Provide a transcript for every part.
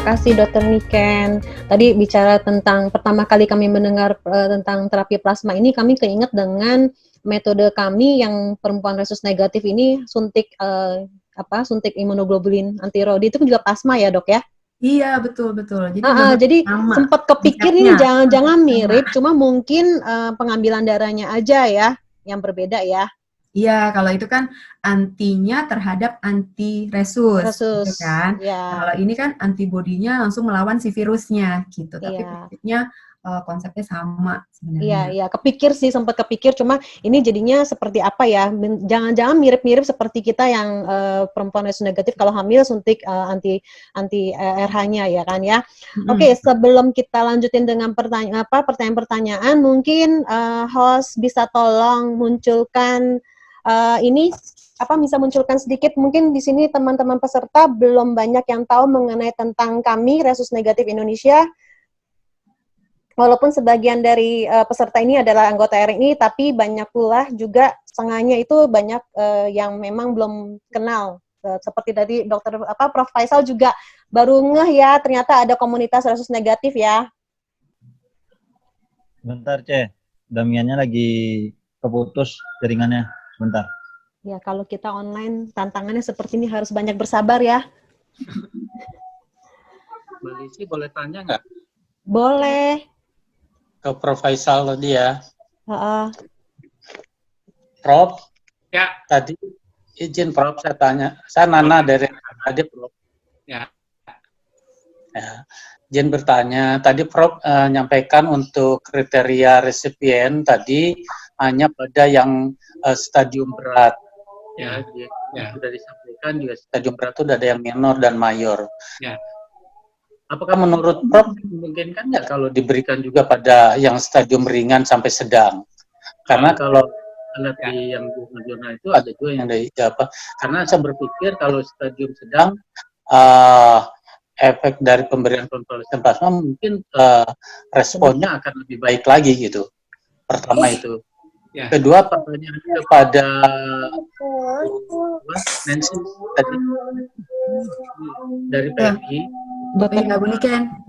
kasih Dokter Niken. Tadi bicara tentang pertama kali kami mendengar tentang terapi plasma ini, kami keinget dengan metode kami yang perempuan resus negatif ini suntik suntik imunoglobulin antirodi itu juga plasma ya dok ya? Iya betul. Jadi jadi sama sempat kepikir ini jangan-jangan mirip, cuma mungkin pengambilan darahnya aja ya yang berbeda ya. Iya, kalau itu kan antinya terhadap anti-resus, gitu kan. Ya. Kalau ini kan antibodinya langsung melawan si virusnya, gitu. Tapi prinsipnya konsepnya sama sebenarnya. Iya, sempat kepikir, cuma ini jadinya seperti apa ya? Jangan-jangan mirip-mirip seperti kita yang perempuan resus negatif kalau hamil suntik anti RH-nya ya kan ya. Oke, sebelum kita lanjutin dengan pertanyaan-pertanyaan, mungkin host bisa tolong munculkan bisa munculkan sedikit, mungkin di sini teman-teman peserta belum banyak yang tahu mengenai tentang kami Resus Negatif Indonesia. Walaupun sebagian dari peserta ini adalah anggota RNI, tapi banyak pula juga setengahnya itu banyak yang memang belum kenal. Seperti tadi Prof. Faisal juga baru ngeh ya, ternyata ada komunitas Resus Negatif ya. Bentar, Damiannya lagi keputus jaringannya. Bentar. Ya, kalau kita online, tantangannya seperti ini harus banyak bersabar ya. Mbak Lisi boleh tanya nggak? Boleh. Ke Prof. Faisal tadi ya. Prof, ya. Tadi izin Prof, saya tanya. Saya Nana dari tadi Prof. Ya. Izin bertanya. Tadi Prof nyampaikan untuk kriteria resipien tadi hanya pada yang stadium berat. Ya, sudah disampaikan juga stadium berat itu ada yang minor dan mayor. Ya. Apakah menurut Prof memungkinkan nggak kalau diberikan juga pada yang stadium ringan sampai sedang? Karena kalau lihat di yang jurnal itu ada juga yang dari karena saya berpikir kalau stadium sedang efek dari pemberian konvalesen plasma mungkin responnya akan lebih baik lagi gitu. Pertama itu. Ya. Kedua, pertanyaan kepada Nancy tadi dari PMI.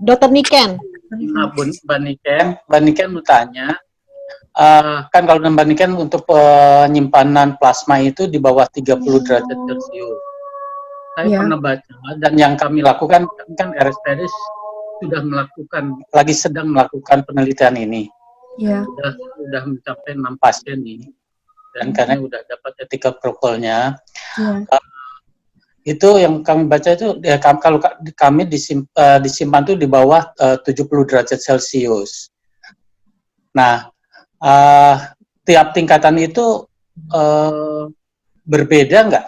Dokter Niken. Mbak Niken bertanya, kan kalau Mbak Niken untuk penyimpanan plasma itu di bawah 30 derajat Celcius. Saya pernah baca dan yang kami lakukan kan RSPD sedang melakukan penelitian ini. Sudah mencapai 6 pasien nih, dan karena sudah dapat etika protokolnya, itu yang kami baca itu ya, kalau kami disimpan tuh di bawah 70 derajat Celcius. Nah, tiap tingkatan itu berbeda nggak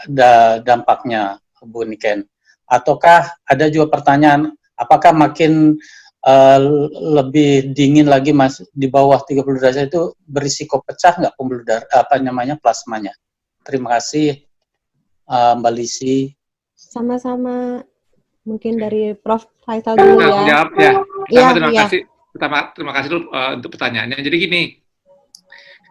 dampaknya, Bu Niken? Ataukah ada juga pertanyaan, apakah makin lebih dingin lagi di bawah 30 derajat itu berisiko pecah nggak pembuluh darah plasmanya? Terima kasih Mbak Lisi. Sama-sama. Mungkin dari Prof. Faisal dulu ya. Jawab ya. Terima kasih dulu untuk pertanyaannya. Jadi gini,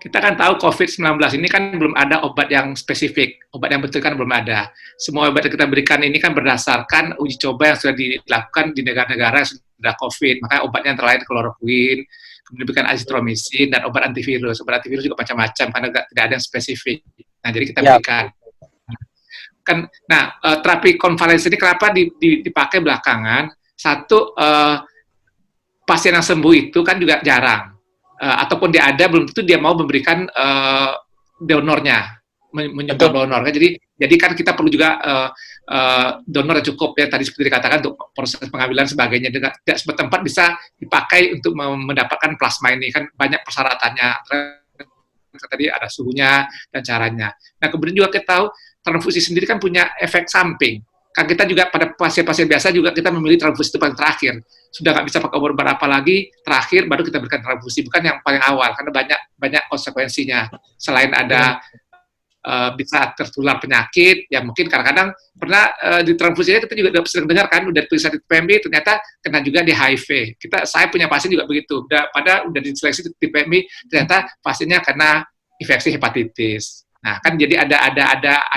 kita kan tahu COVID-19 ini kan belum ada obat yang spesifik, obat yang betul kan belum ada. Semua obat yang kita berikan ini kan berdasarkan uji coba yang sudah dilakukan di negara-negara yang sudah COVID. Makanya obatnya antara lain kloroquine, kemudian diberikan azitromisin, dan obat antivirus. Obat antivirus juga macam-macam karena tidak ada yang spesifik. Nah, jadi kita berikan. Terapi konvalesen ini kenapa dipakai belakangan? Satu, pasien yang sembuh itu kan juga jarang. Ataupun dia ada, belum tentu dia mau memberikan donornya, menyumbang donor. Jadi kan kita perlu juga donor yang cukup ya, tadi seperti dikatakan untuk proses pengambilan sebagainya, tidak semua tempat bisa dipakai untuk mendapatkan plasma ini, kan banyak persyaratannya, tadi ada suhunya dan caranya. Nah, kemudian juga kita tahu transfusi sendiri kan punya efek samping. Kan kita juga pada pasien-pasien biasa juga kita memilih transfusi itu paling terakhir. Sudah nggak bisa pakai obat apa lagi, terakhir baru kita berikan transfusi, bukan yang paling awal, karena banyak konsekuensinya. Selain ada bisa tertular penyakit, ya mungkin kadang-kadang pernah di transfusinya kita juga sering dengar kan, udah periksa di PMI ternyata kena juga di HIV. Saya punya pasien juga begitu, udah diseleksi di PMI ternyata pasiennya kena infeksi hepatitis. Nah, kan jadi ada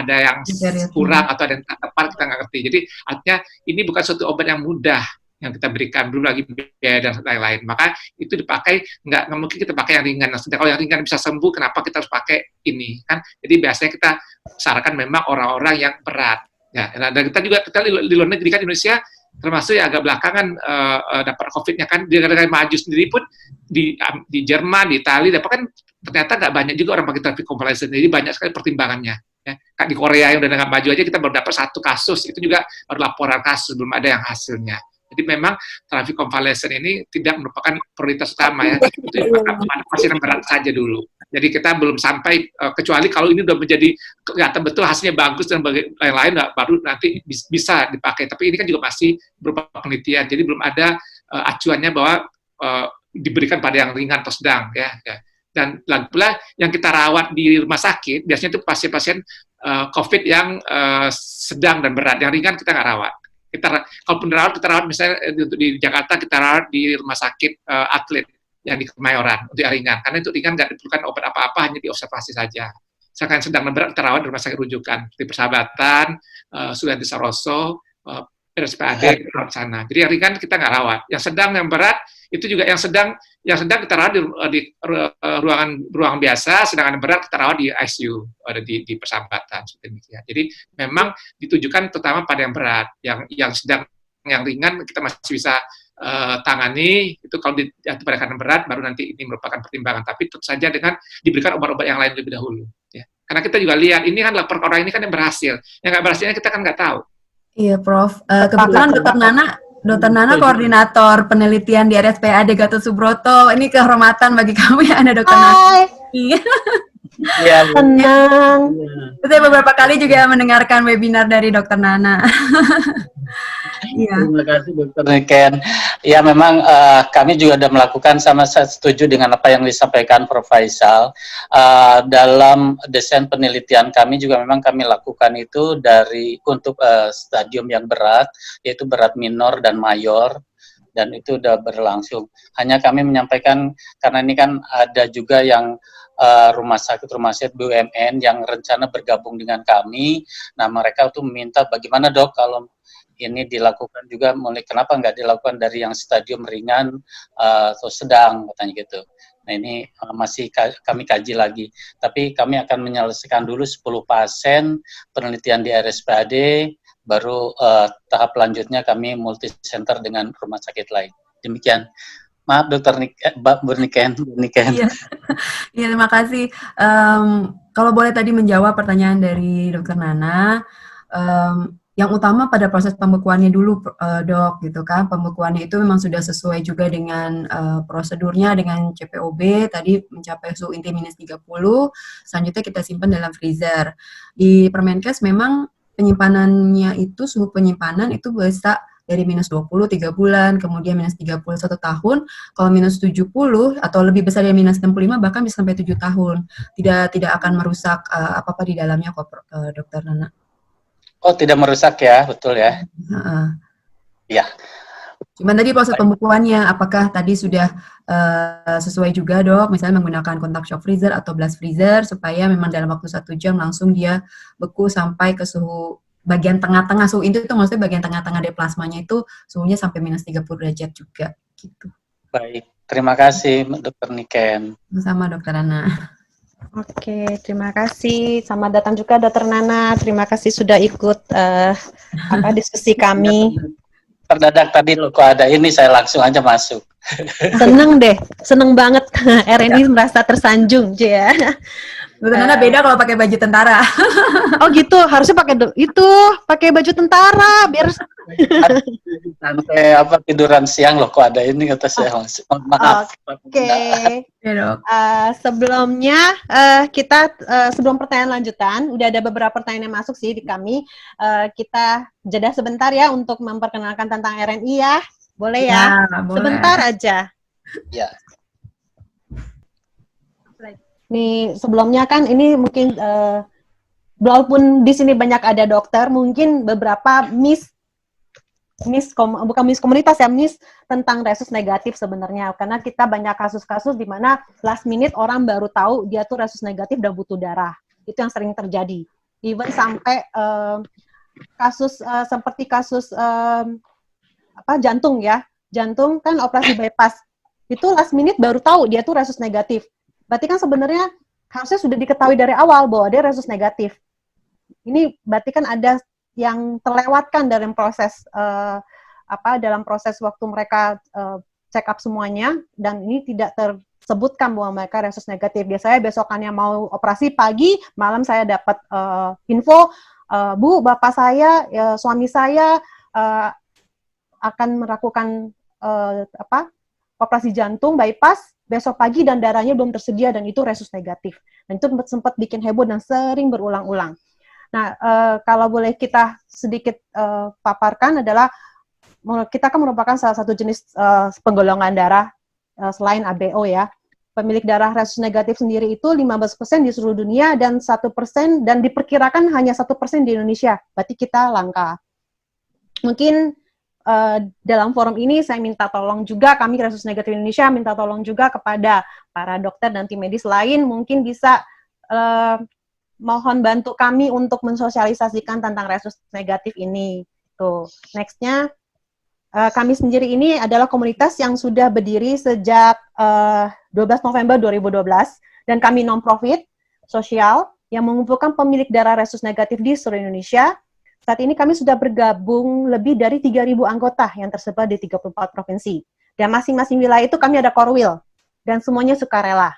yang kurang atau ada yang tepat, kita nggak ngerti. Jadi artinya ini bukan suatu obat yang mudah yang kita berikan, belum lagi biaya dan lain-lain. Maka itu dipakai, nggak mungkin kita pakai yang ringan. Nah, kalau yang ringan bisa sembuh, kenapa kita harus pakai ini kan? Jadi biasanya kita sarankan memang orang-orang yang berat. Ya, dan kita di luar negeri kan, Indonesia termasuk ya agak belakangan dapat COVID-nya kan, di negara maju sendiri pun di Jerman, di Italia, dapat kan ternyata nggak banyak juga orang pakai terapi convalescent, jadi banyak sekali pertimbangannya. Ya. Di Korea yang udah nggak maju aja kita baru dapat 1 kasus, itu juga baru laporan kasus, belum ada yang hasilnya. Jadi memang terapi convalescent ini tidak merupakan prioritas utama ya, itu pasien yang berat saja dulu. Jadi kita belum sampai, kecuali kalau ini udah menjadi kelihatan betul hasilnya bagus dan lain-lain, baru nanti bisa dipakai. Tapi ini kan juga masih berupa penelitian, jadi belum ada acuannya bahwa diberikan pada yang ringan atau sedang ya. Dan lagi pula yang kita rawat di rumah sakit biasanya itu pasien-pasien COVID yang sedang dan berat. Yang ringan kita nggak rawat. Kalau penerawat kita rawat misalnya di Jakarta kita rawat di rumah sakit atlet yang di Kemayoran untuk yang ringan. Karena itu ringan nggak diperlukan obat apa-apa, hanya diobservasi saja. Sedangkan sedang dan berat kita rawat di rumah sakit rujukan seperti Persahabatan, Sulianti Saroso, RSPAD di sana. Jadi yang ringan kita nggak rawat. Yang sedang, yang berat itu juga yang sedang kita rawat di ruangan biasa, sedangkan yang berat kita rawat di ICU, ada di Persahabatan seperti demikian. Jadi memang ditujukan terutama pada yang berat, yang sedang, yang ringan kita masih bisa tangani. Itu kalau pada yang berat baru nanti ini merupakan pertimbangan. Tapi tentu saja dengan diberikan obat-obat yang lain lebih dahulu. Ya. Karena kita juga lihat ini kan lapor orang ini kan yang berhasil, yang nggak berhasilnya kita kan nggak tahu. Iya, Prof. Kebetulan Dr. Nana koordinator penelitian di RSPAD Gatot Subroto. Ini kehormatan bagi kami ada Dr. Nana. Iya. Tenang. Saya beberapa kali juga mendengarkan webinar dari Dr. Nana. Iya. Terima kasih Dr. Niken. Ya memang kami juga sudah melakukan, saya setuju dengan apa yang disampaikan Prof. Faisal. Dalam desain penelitian kami juga memang kami lakukan itu untuk stadium yang berat, yaitu berat minor dan mayor, dan itu sudah berlangsung. Hanya kami menyampaikan, karena ini kan ada juga yang rumah sakit BUMN yang rencana bergabung dengan kami. Nah mereka tuh meminta bagaimana dok kalau ini dilakukan juga, kenapa nggak dilakukan dari yang stadium ringan atau sedang, katanya gitu. Nah ini masih kami kaji lagi, tapi kami akan menyelesaikan dulu 10 pasien penelitian di RSPAD, baru tahap lanjutnya kami multi center dengan rumah sakit lain. Demikian. Maaf Dr. Niken. Iya, terima kasih. Kalau boleh tadi menjawab pertanyaan dari Dr. Nana, yang utama pada proses pembekuannya dulu, dok, gitu kan. Pembekuannya itu memang sudah sesuai juga dengan prosedurnya, dengan CPOB, tadi mencapai suhu inti minus 30, selanjutnya kita simpan dalam freezer. Di Permenkes memang penyimpanannya itu, suhu penyimpanan itu bisa dari minus 20, 3 bulan, kemudian minus 30, 1 tahun, kalau minus 70 atau lebih besar dari minus 65, bahkan bisa sampai 7 tahun. Tidak akan merusak apa-apa di dalamnya kok, Dr. Nana. Oh, tidak merusak ya, betul ya? Ya. Cuman tadi proses pembekuannya, apakah tadi sudah sesuai juga dok, misalnya menggunakan kontak shock freezer atau blast freezer, supaya memang dalam waktu 1 jam langsung dia beku sampai ke suhu bagian tengah-tengah, suhu inti itu maksudnya bagian tengah-tengah dari plasmanya itu suhunya sampai minus 30 derajat juga, gitu. Baik, terima kasih Dr. Niken. Sama Dr. Nana. Oke, terima kasih. Selamat datang juga Dr. Nana. Terima kasih sudah ikut diskusi kami. Terdadak tadi loh kok ada ini, saya langsung aja masuk. Seneng banget. RNI merasa tersanjung, ya. Dr. Nana beda kalau pakai baju tentara. Oh gitu, harusnya pakai baju tentara biar sampai tiduran siang loh kok ada ini, kata saya langsung. Maaf. Oke. Sebelumnya kita sebelum pertanyaan lanjutan, udah ada beberapa pertanyaan yang masuk sih di kami. Kita jeda sebentar ya untuk memperkenalkan tentang RNI ya. Boleh ya? Boleh. Sebentar aja. Ya. Nih sebelumnya kan ini mungkin walaupun di sini banyak ada dokter, mungkin beberapa bukan komunitas ya, tentang resus negatif sebenarnya, karena kita banyak kasus-kasus di mana last minute orang baru tahu dia tuh resus negatif dan butuh darah. Itu yang sering terjadi. Even sampai kasus seperti kasus jantung ya. Jantung kan operasi bypass. Itu last minute baru tahu dia tuh resus negatif. Berarti kan sebenarnya harusnya sudah diketahui dari awal bahwa dia resus negatif. Ini berarti kan ada yang terlewatkan dalam proses dalam proses waktu mereka check up semuanya, dan ini tidak tersebutkan bahwa mereka resus negatif. Biasanya besokannya mau operasi pagi, malam saya dapat info, Bu, bapak saya, suami saya akan melakukan operasi jantung bypass besok pagi dan darahnya belum tersedia dan itu resus negatif. Dan itu sempat bikin heboh dan sering berulang-ulang. Nah, kalau boleh kita sedikit paparkan adalah kita kan merupakan salah satu jenis penggolongan darah selain ABO ya. Pemilik darah resus negatif sendiri itu 15% di seluruh dunia dan 1% dan diperkirakan hanya 1% di Indonesia. Berarti kita langka. Mungkin dalam forum ini saya minta tolong juga, kami resus negatif Indonesia minta tolong juga kepada para dokter dan tim medis lain, mungkin bisa mohon bantu kami untuk mensosialisasikan tentang resus negatif ini. Tuh, next-nya, kami sendiri ini adalah komunitas yang sudah berdiri sejak 12 November 2012, dan kami non-profit sosial yang mengumpulkan pemilik darah resus negatif di seluruh Indonesia. Saat ini kami sudah bergabung lebih dari 3.000 anggota yang tersebar di 34 provinsi. Dan masing-masing wilayah itu kami ada korwil, dan semuanya sukarela.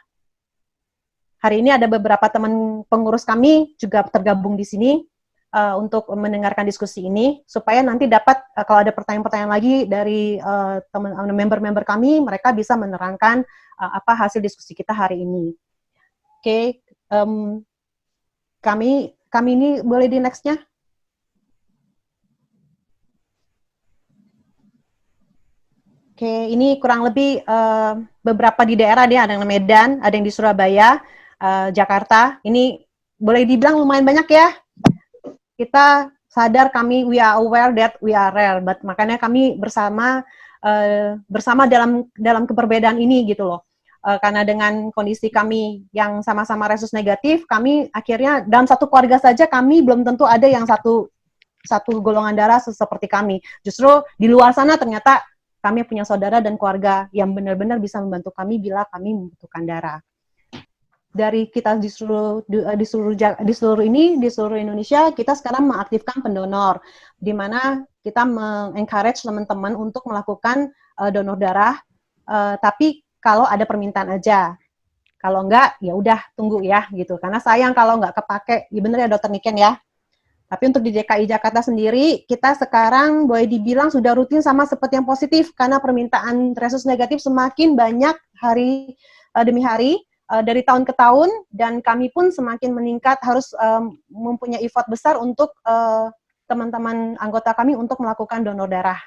Hari ini ada beberapa teman pengurus kami juga tergabung di sini untuk mendengarkan diskusi ini, supaya nanti dapat, kalau ada pertanyaan-pertanyaan lagi dari member-member kami, mereka bisa menerangkan apa hasil diskusi kita hari ini. Oke, kami ini boleh di next-nya? Oke, ini kurang lebih beberapa di daerah dia, ada yang di Medan, ada yang di Surabaya, Jakarta. Ini boleh dibilang lumayan banyak ya. Kita sadar we are aware that we are rare, but makanya kami bersama dalam keberbedaan ini gitu loh. Karena dengan kondisi kami yang sama-sama resus negatif, kami akhirnya dalam satu keluarga saja kami belum tentu ada yang satu golongan darah seperti kami. Justru di luar sana ternyata kami punya saudara dan keluarga yang benar-benar bisa membantu kami bila kami membutuhkan darah. Dari kita di seluruh Indonesia, kita sekarang mengaktifkan pendonor, di mana kita mengencourage teman-teman untuk melakukan donor darah, tapi kalau ada permintaan aja. Kalau enggak, ya udah tunggu ya gitu. Karena sayang kalau enggak kepake. Ya bener ya Dokter Niken ya. Tapi untuk di DKI Jakarta sendiri, kita sekarang boleh dibilang sudah rutin sama seperti yang positif, karena permintaan resus negatif semakin banyak hari demi hari, dari tahun ke tahun, dan kami pun semakin meningkat, harus mempunyai effort besar untuk teman-teman anggota kami untuk melakukan donor darah.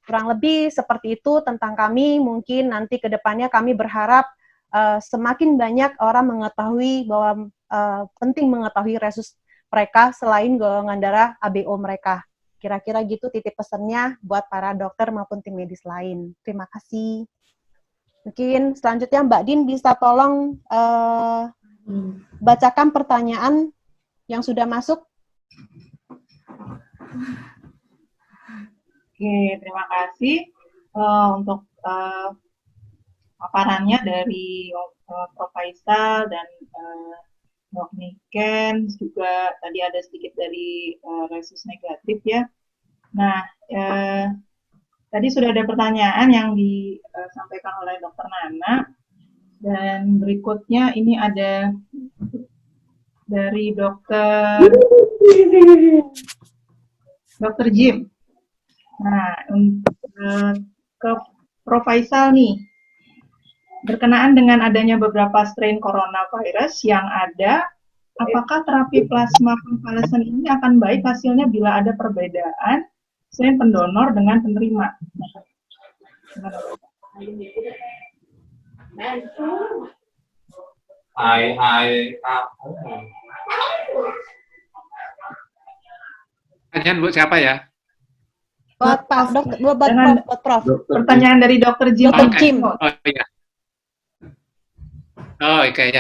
Kurang lebih seperti itu tentang kami. Mungkin nanti ke depannya kami berharap semakin banyak orang mengetahui bahwa penting mengetahui resus mereka selain golongan darah ABO mereka. Kira-kira gitu titip pesannya buat para dokter maupun tim medis lain. Terima kasih. Mungkin selanjutnya Mbak Din bisa tolong bacakan pertanyaan yang sudah masuk. Oke, terima kasih untuk paparannya dari Prof. Faisal dan Dok Niken, juga tadi ada sedikit dari resus negatif ya. Nah, tadi sudah ada pertanyaan yang disampaikan oleh Dokter Nana, dan berikutnya ini ada dari Dokter Jim. Nah, ke Prof. Faisal nih, berkenaan dengan adanya beberapa strain coronavirus yang ada, apakah terapi plasma konvalesen ini akan baik hasilnya bila ada perbedaan strain pendonor dengan penerima? Pertanyaan buat siapa ya? Buat Prof. Pertanyaan dari Dokter Jim. Dokter Jim. Oh iya. Oh, oke,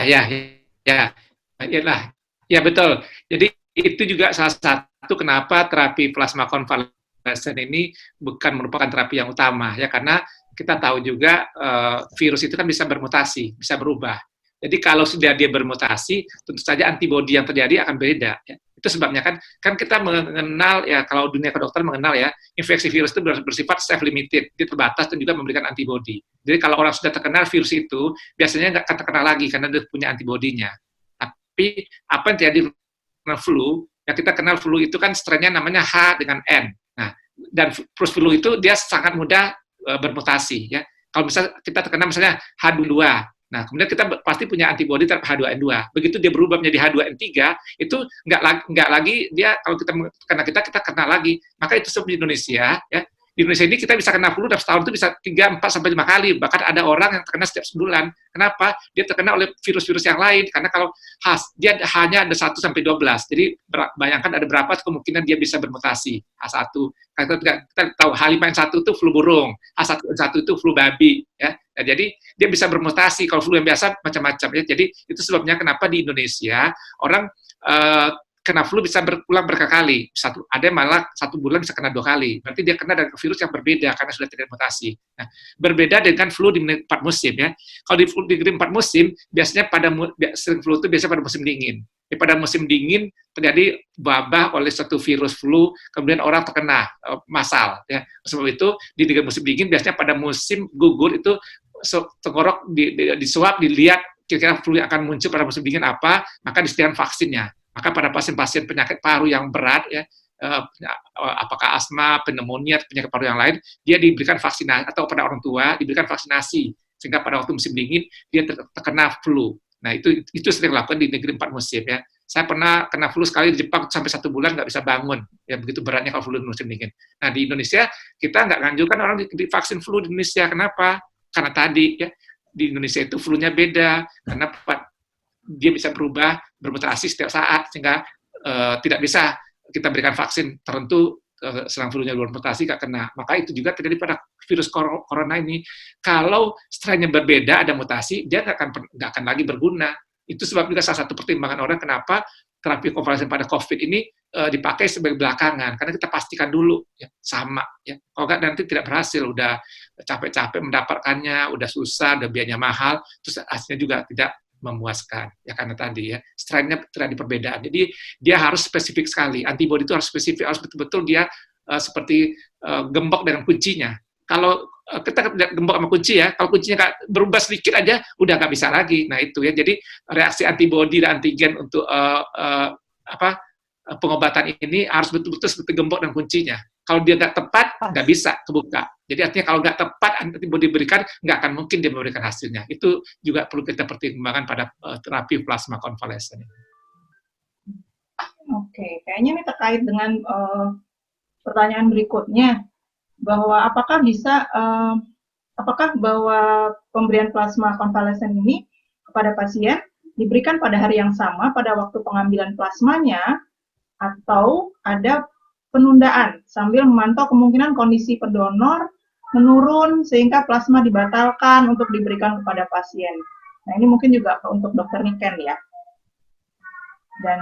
ya betul. Jadi itu juga salah satu kenapa terapi plasma konvalesen convalescent ini bukan merupakan terapi yang utama ya, karena kita tahu juga virus itu kan bisa bermutasi, bisa berubah. Jadi kalau sudah dia bermutasi, tentu saja antibodi yang terjadi akan beda. Ya. Itu sebabnya kan kita mengenal ya, kalau dunia kedokteran mengenal ya, infeksi virus itu bersifat self-limited, dia terbatas dan juga memberikan antibodi. Jadi kalau orang sudah terkena virus itu, biasanya nggak akan terkena lagi karena dia punya antibodinya. Tapi apa yang terjadi dengan flu, yang kita kenal flu itu kan strainnya namanya H dengan N. Nah, dan flu itu dia sangat mudah bermutasi ya. Kalau misalnya kita terkena misalnya H2, nah kemudian kita pasti punya antibodi terhadap H2N2. Begitu dia berubah menjadi H2N3, itu nggak lagi dia kalau kita kena lagi. Maka itu sebab di Indonesia ya. Di Indonesia ini kita bisa kena flu dalam setahun itu bisa 3, 4, sampai 5 kali. Bahkan ada orang yang terkena setiap sebulan. Kenapa? Dia terkena oleh virus-virus yang lain. Karena kalau dia hanya ada 1 sampai 12. Jadi bayangkan ada berapa kemungkinan dia bisa bermutasi. H1. Kita tahu H5N1 itu flu burung. H1N1 itu flu babi. Ya. Nah, jadi dia bisa bermutasi. Kalau flu yang biasa macam-macam. Ya. Jadi itu sebabnya kenapa di Indonesia orang kena flu bisa berulang berkali-kali. Ada malah 1 bulan bisa kena 2 kali. Berarti dia kena dengan virus yang berbeda karena sudah tidak mutasi. Nah, berbeda dengan flu di 4 musim ya. Kalau di flu di 4 musim, biasanya sering flu itu biasanya pada musim dingin. Pada musim dingin terjadi wabah oleh satu virus flu, kemudian orang terkena massal. Ya. Sebab itu di musim dingin biasanya pada musim gugur itu tenggorok disuap, dilihat kira-kira flu yang akan muncul pada musim dingin apa, maka disediakan vaksinnya. Maka pada pasien-pasien penyakit paru yang berat, ya, apakah asma, pneumonia, penyakit paru yang lain, dia diberikan vaksinasi, atau pada orang tua diberikan vaksinasi, sehingga pada waktu musim dingin dia terkena flu. Nah itu sering dilakukan di negeri 4 musim ya. Saya pernah kena flu sekali di Jepang sampai 1 bulan nggak bisa bangun, ya begitu beratnya kalau flu di musim dingin. Nah di Indonesia kita nggak nganjurkan orang divaksin flu di Indonesia. Kenapa? Karena tadi ya di Indonesia itu flu-nya beda, karena dia bisa berubah, bermutasi setiap saat, sehingga tidak bisa kita berikan vaksin tertentu selang flu-nya bermutasi nggak kena. Maka itu juga terjadi pada virus corona ini. Kalau strain-nya berbeda, ada mutasi, dia nggak akan lagi berguna. Itu sebab juga salah satu pertimbangan orang kenapa terapi konvalesen pada COVID ini dipakai sebagai belakangan, karena kita pastikan dulu ya, sama ya. Kalau nggak nanti tidak berhasil, udah capek-capek mendapatkannya, udah susah, udah biayanya mahal, terus hasilnya juga tidak memuaskan ya, karena tadi ya strainnya terjadi perbedaan. Jadi dia harus spesifik sekali, antibodi itu harus spesifik, harus betul-betul dia seperti gembok dengan kuncinya. Kalau kita gembok sama kunci ya, kalau kuncinya berubah sedikit aja udah nggak bisa lagi. Nah itu ya, jadi reaksi antibodi dan antigen untuk pengobatan ini harus betul-betul seperti gembok dan kuncinya. Kalau dia nggak tepat, nggak bisa kebuka. Jadi artinya kalau nggak tepat antibodi diberikan, nggak akan mungkin dia memberikan hasilnya. Itu juga perlu kita pertimbangkan pada terapi plasma konvalesen. Oke, kayaknya ini terkait dengan pertanyaan berikutnya, bahwa apakah bahwa pemberian plasma konvalesen ini kepada pasien diberikan pada hari yang sama pada waktu pengambilan plasmanya, atau ada penundaan sambil memantau kemungkinan kondisi pendonor menurun sehingga plasma dibatalkan untuk diberikan kepada pasien. Nah ini mungkin juga untuk Dr. Niken ya, dan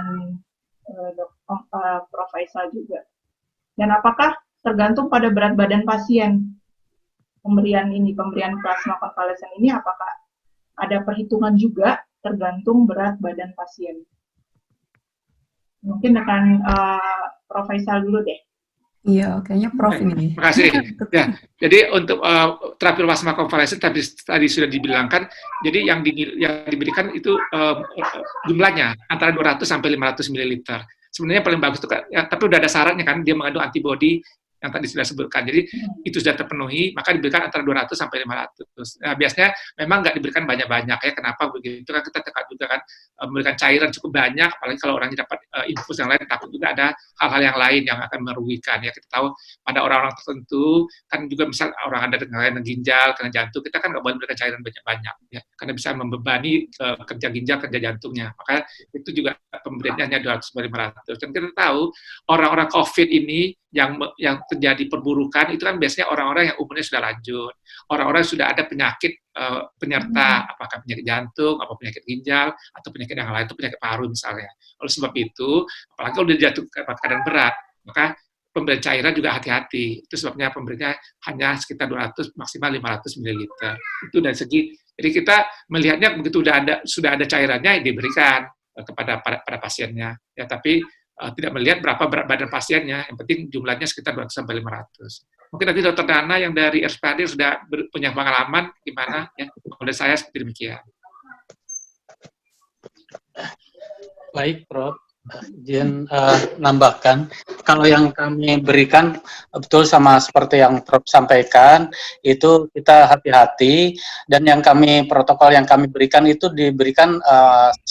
Prof. Faisal juga. Dan apakah tergantung pada berat badan pasien pemberian plasma konvalesen ini, apakah ada perhitungan juga tergantung berat badan pasien? Mungkin akan Prof. Faisal dulu deh. Iya, kayaknya Prof ini. Terima kasih. Ya, jadi untuk terapi plasma konvalesen tadi sudah dibilangkan, jadi yang diberikan itu jumlahnya antara 200 sampai 500 ml. Sebenarnya paling bagus itu, ya, tapi udah ada syaratnya kan, dia mengandung antibodi yang tadi sudah sebutkan. Jadi itu sudah terpenuhi, maka diberikan antara 200 sampai 500. Nah, biasanya memang nggak diberikan banyak-banyak ya. Kenapa begitu? Kan kita tekan juga kan memberikan cairan cukup banyak, apalagi kalau orangnya dapat infus yang lain, takut juga ada hal-hal yang lain yang akan merugikan ya. Kita tahu pada orang-orang tertentu kan juga misal orang ada dengan ginjal, kena jantung, kita kan nggak boleh memberikan cairan banyak-banyak ya, karena bisa membebani kerja ginjal, kerja jantungnya. Maka itu juga pemberiannya hanya 200 sampai 500. Dan kita tahu orang-orang COVID ini yang terjadi perburukan itu kan biasanya orang-orang yang umurnya sudah lanjut, orang-orang sudah ada penyakit penyerta, apakah penyakit jantung, apa penyakit ginjal, atau penyakit yang lain, itu penyakit paru misalnya. Oleh sebab itu, apalagi kalau dia jatuh ke keadaan berat, maka pemberian cairan juga hati-hati. Itu sebabnya pemberiannya hanya sekitar 200 maksimal 500 ml. Itu dari segi, jadi kita melihatnya begitu sudah ada cairannya diberikan kepada pada pasiennya. Ya, tapi tidak melihat berapa berat badan pasiennya. Yang penting jumlahnya sekitar 200 sampai 500. Mungkin nanti Dr. Nana yang dari RSPAD sudah punya pengalaman gimana ya. Menurut saya seperti demikian. Baik, Prof. Izin nambahkan, kalau yang kami berikan betul sama seperti yang Prof sampaikan, itu kita hati-hati, dan yang protokol yang kami berikan itu diberikan 100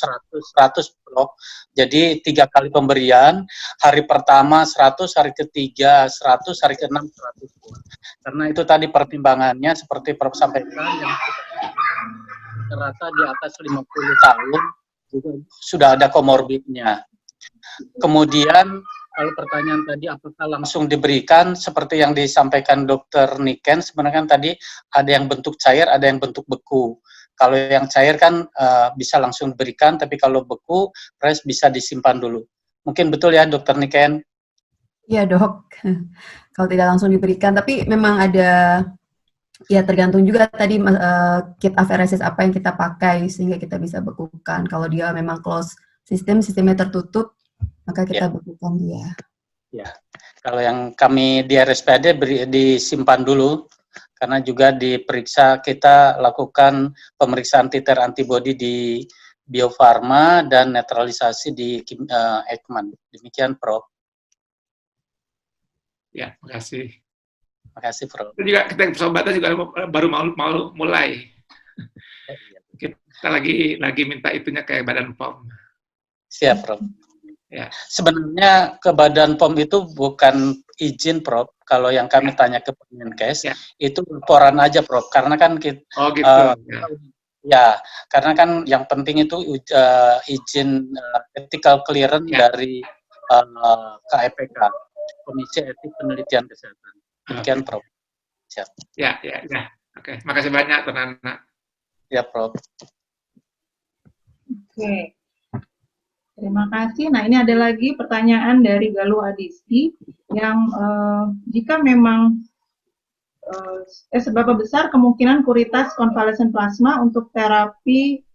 Prof. Jadi 3 kali pemberian, hari pertama 100, hari ketiga 100, hari ke-6 100. Karena itu tadi pertimbangannya seperti Prof sampaikan, yang rata di atas 50 tahun juga sudah ada komorbidnya. Kemudian kalau pertanyaan tadi apakah langsung diberikan, seperti yang disampaikan Dr. Niken, sebenarnya kan tadi ada yang bentuk cair, ada yang bentuk beku. Kalau yang cair kan bisa langsung diberikan, tapi kalau beku, bisa disimpan dulu. Mungkin betul ya Dr. Niken? Iya dok, kalau tidak langsung diberikan, tapi memang ada, ya tergantung juga tadi kit aferesis apa yang kita pakai, sehingga kita bisa bekukan. Kalau dia memang close sistemnya tertutup, maka kita bekukan dia. Ya, kalau yang kami di RSPAD disimpan dulu, karena juga diperiksa, kita lakukan pemeriksaan titer antibodi di Bio Farma dan netralisasi di Ekman. Demikian, Prof. Ya, makasih. Makasih, Prof. Itu juga kita persahabatan juga baru mau mulai. Kita lagi minta itunya kayak Badan POM. Siap, Prof. Ya. Sebenarnya ke Badan POM itu bukan izin, Prof. Kalau yang kami tanya ke Kemenkes, itu laporan aja, Prof. Karena kan kita, karena kan yang penting itu izin ethical clearance dari KEPK, Komisi Etik Penelitian Kesehatan. Demikian, Prof. Siap. Ya. Oke, makasih banyak, Nana. Ya, Prof. Oke. Terima kasih. Nah, ini ada lagi pertanyaan dari Galuh Adisti yang jika memang seberapa besar kemungkinan kuritas konvalesen plasma untuk terapi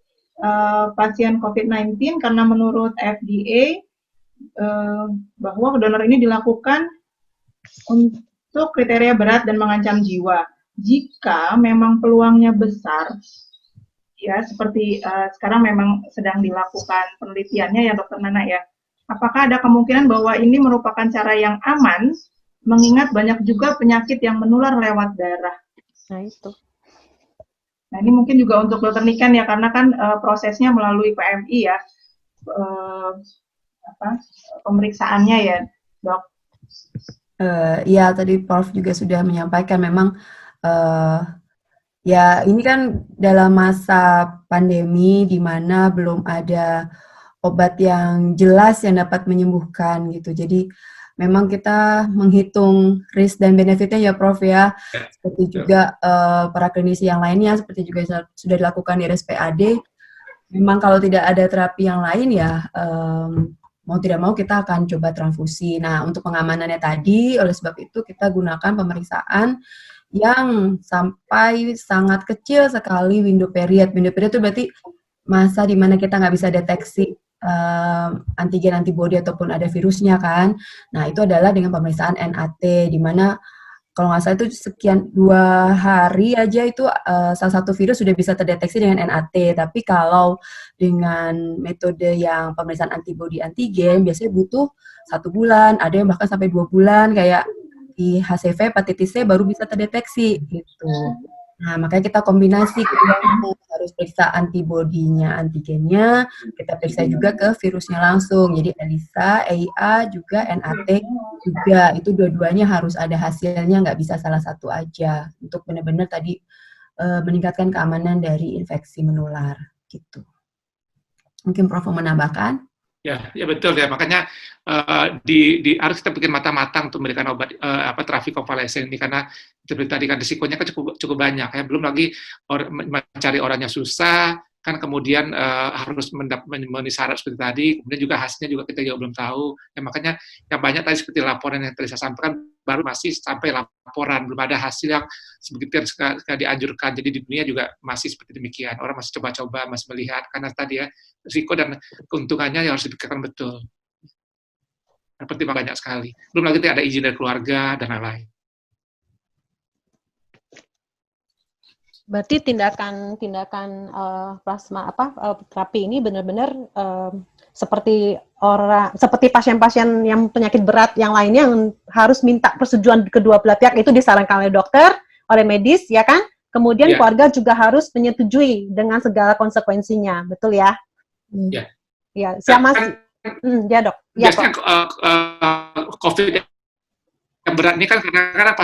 pasien COVID-19, karena menurut FDA bahwa donor ini dilakukan untuk kriteria berat dan mengancam jiwa. Jika memang peluangnya besar, ya, seperti sekarang memang sedang dilakukan penelitiannya ya Dr. Nana ya. Apakah ada kemungkinan bahwa ini merupakan cara yang aman, mengingat banyak juga penyakit yang menular lewat darah? Nah itu. Nah ini mungkin juga untuk Dr. Niken ya, karena kan prosesnya melalui PMI ya, pemeriksaannya ya, Dok. Ya tadi Prof juga sudah menyampaikan memang. Ya, ini kan dalam masa pandemi di mana belum ada obat yang jelas yang dapat menyembuhkan gitu. Jadi memang kita menghitung risk dan benefitnya ya Prof ya. Seperti juga para klinisi yang lainnya, seperti juga sudah dilakukan di RSPAD. Memang kalau tidak ada terapi yang lain ya mau tidak mau kita akan coba transfusi. Nah, untuk pengamanannya tadi, oleh sebab itu kita gunakan pemeriksaan yang sampai sangat kecil sekali window period. Window period itu berarti masa di mana kita nggak bisa deteksi antigen antibody ataupun ada virusnya kan. Nah, itu adalah dengan pemeriksaan NAT, di mana kalau nggak salah itu sekian 2 hari aja itu salah satu virus sudah bisa terdeteksi dengan NAT. Tapi kalau dengan metode yang pemeriksaan antibody antigen biasanya butuh 1 bulan, ada yang bahkan sampai 2 bulan kayak di HCV, hepatitis C baru bisa terdeteksi gitu. Nah, makanya kita kombinasi, kita harus periksa antibodinya, antigennya, kita periksa juga ke virusnya langsung. Jadi ELISA, EIA, juga NAT juga. Itu dua-duanya harus ada hasilnya, nggak bisa salah satu aja. Untuk benar-benar tadi meningkatkan keamanan dari infeksi menular gitu. Mungkin Prof mau menambahkan? Ya betul ya, makanya harus kita pikir matang-matang untuk memberikan obat terapi konvalesen ini, karena seperti tadi kan risikonya kan cukup banyak ya, belum lagi mencari orangnya susah, kan kemudian harus memenuhi syarat seperti tadi, kemudian juga hasilnya juga kita juga belum tahu. Ya, makanya yang banyak tadi seperti laporan yang tadi saya sampaikan, baru masih sampai laporan, belum ada hasil yang sebegitu yang sekali dianjurkan. Jadi di dunia juga masih seperti demikian. Orang masih coba-coba, masih melihat, karena tadi ya, risiko dan keuntungannya yang harus dipikirkan betul. Pertimbangan banyak sekali. Belum lagi ada izin dari keluarga, dan lain-lain. Berarti tindakan plasma terapi ini benar-benar seperti pasien-pasien yang penyakit berat yang lainnya yang harus minta persetujuan kedua belah pihak, itu disarankan oleh dokter, oleh medis, ya kan? Kemudian keluarga juga harus menyetujui dengan segala konsekuensinya, betul ya? Ya. Ya, siapa ya dok. Ya, biasanya COVID yang berat ini kan karena apa?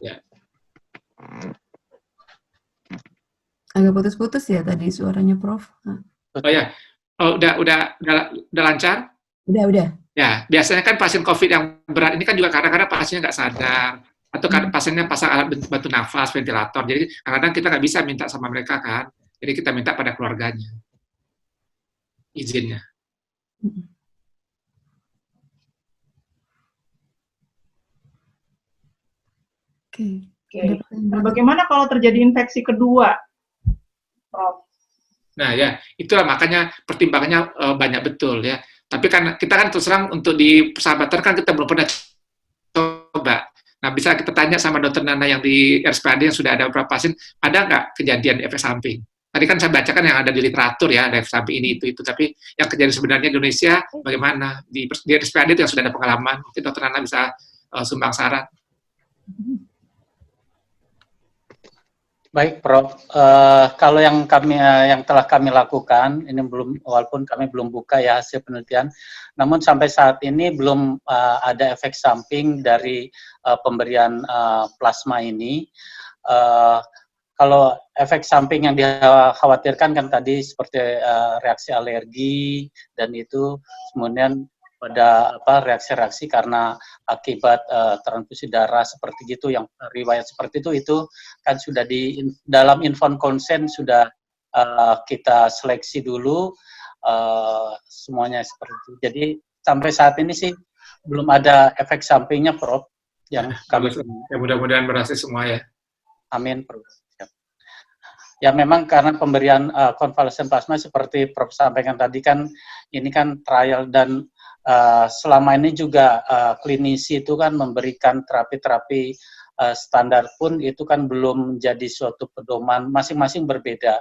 Ya. Agak putus-putus ya tadi suaranya, Prof. Oh ya, udah lancar? Udah. Ya, biasanya kan pasien COVID yang berat ini kan juga kadang-kadang pasiennya nggak sadar, atau pasiennya pasang alat bantu nafas, ventilator. Jadi kadang-kadang kita nggak bisa minta sama mereka kan. Jadi kita minta pada keluarganya izinnya. Oke. Nah, bagaimana kalau terjadi infeksi kedua, Prof? Nah ya, itulah makanya pertimbangannya banyak betul ya. Tapi kan kita kan terus terang untuk di persahabatan kan kita belum pernah coba. Nah bisa kita tanya sama dokter Nana yang di RSPAD yang sudah ada beberapa pasien, ada nggak kejadian efek samping? Tadi kan saya bacakan yang ada di literatur ya, ada efek samping ini itu. Tapi yang kejadian sebenarnya di Indonesia bagaimana? Di RSPAD itu yang sudah ada pengalaman, mungkin dokter Nana bisa sumbang saran. Baik, Prof. Kalau yang telah kami lakukan, ini walaupun kami belum buka ya hasil penelitian, namun sampai saat ini belum ada efek samping dari pemberian plasma ini. Kalau efek samping yang dikhawatirkan kan tadi seperti reaksi alergi dan itu, kemudian pada reaksi-reaksi karena akibat transfusi darah seperti itu, yang riwayat seperti itu kan sudah di dalam informed consent sudah kita seleksi dulu semuanya seperti itu. Jadi sampai saat ini sih belum ada efek sampingnya, Prof. Yang kami mudah-mudahan berhasil semua ya. Amin, Prof. Ya memang karena pemberian konvalesen plasma seperti Prof sampaikan tadi kan ini kan trial dan selama ini juga klinisi itu kan memberikan terapi-terapi standar pun itu kan belum menjadi suatu pedoman, masing-masing berbeda.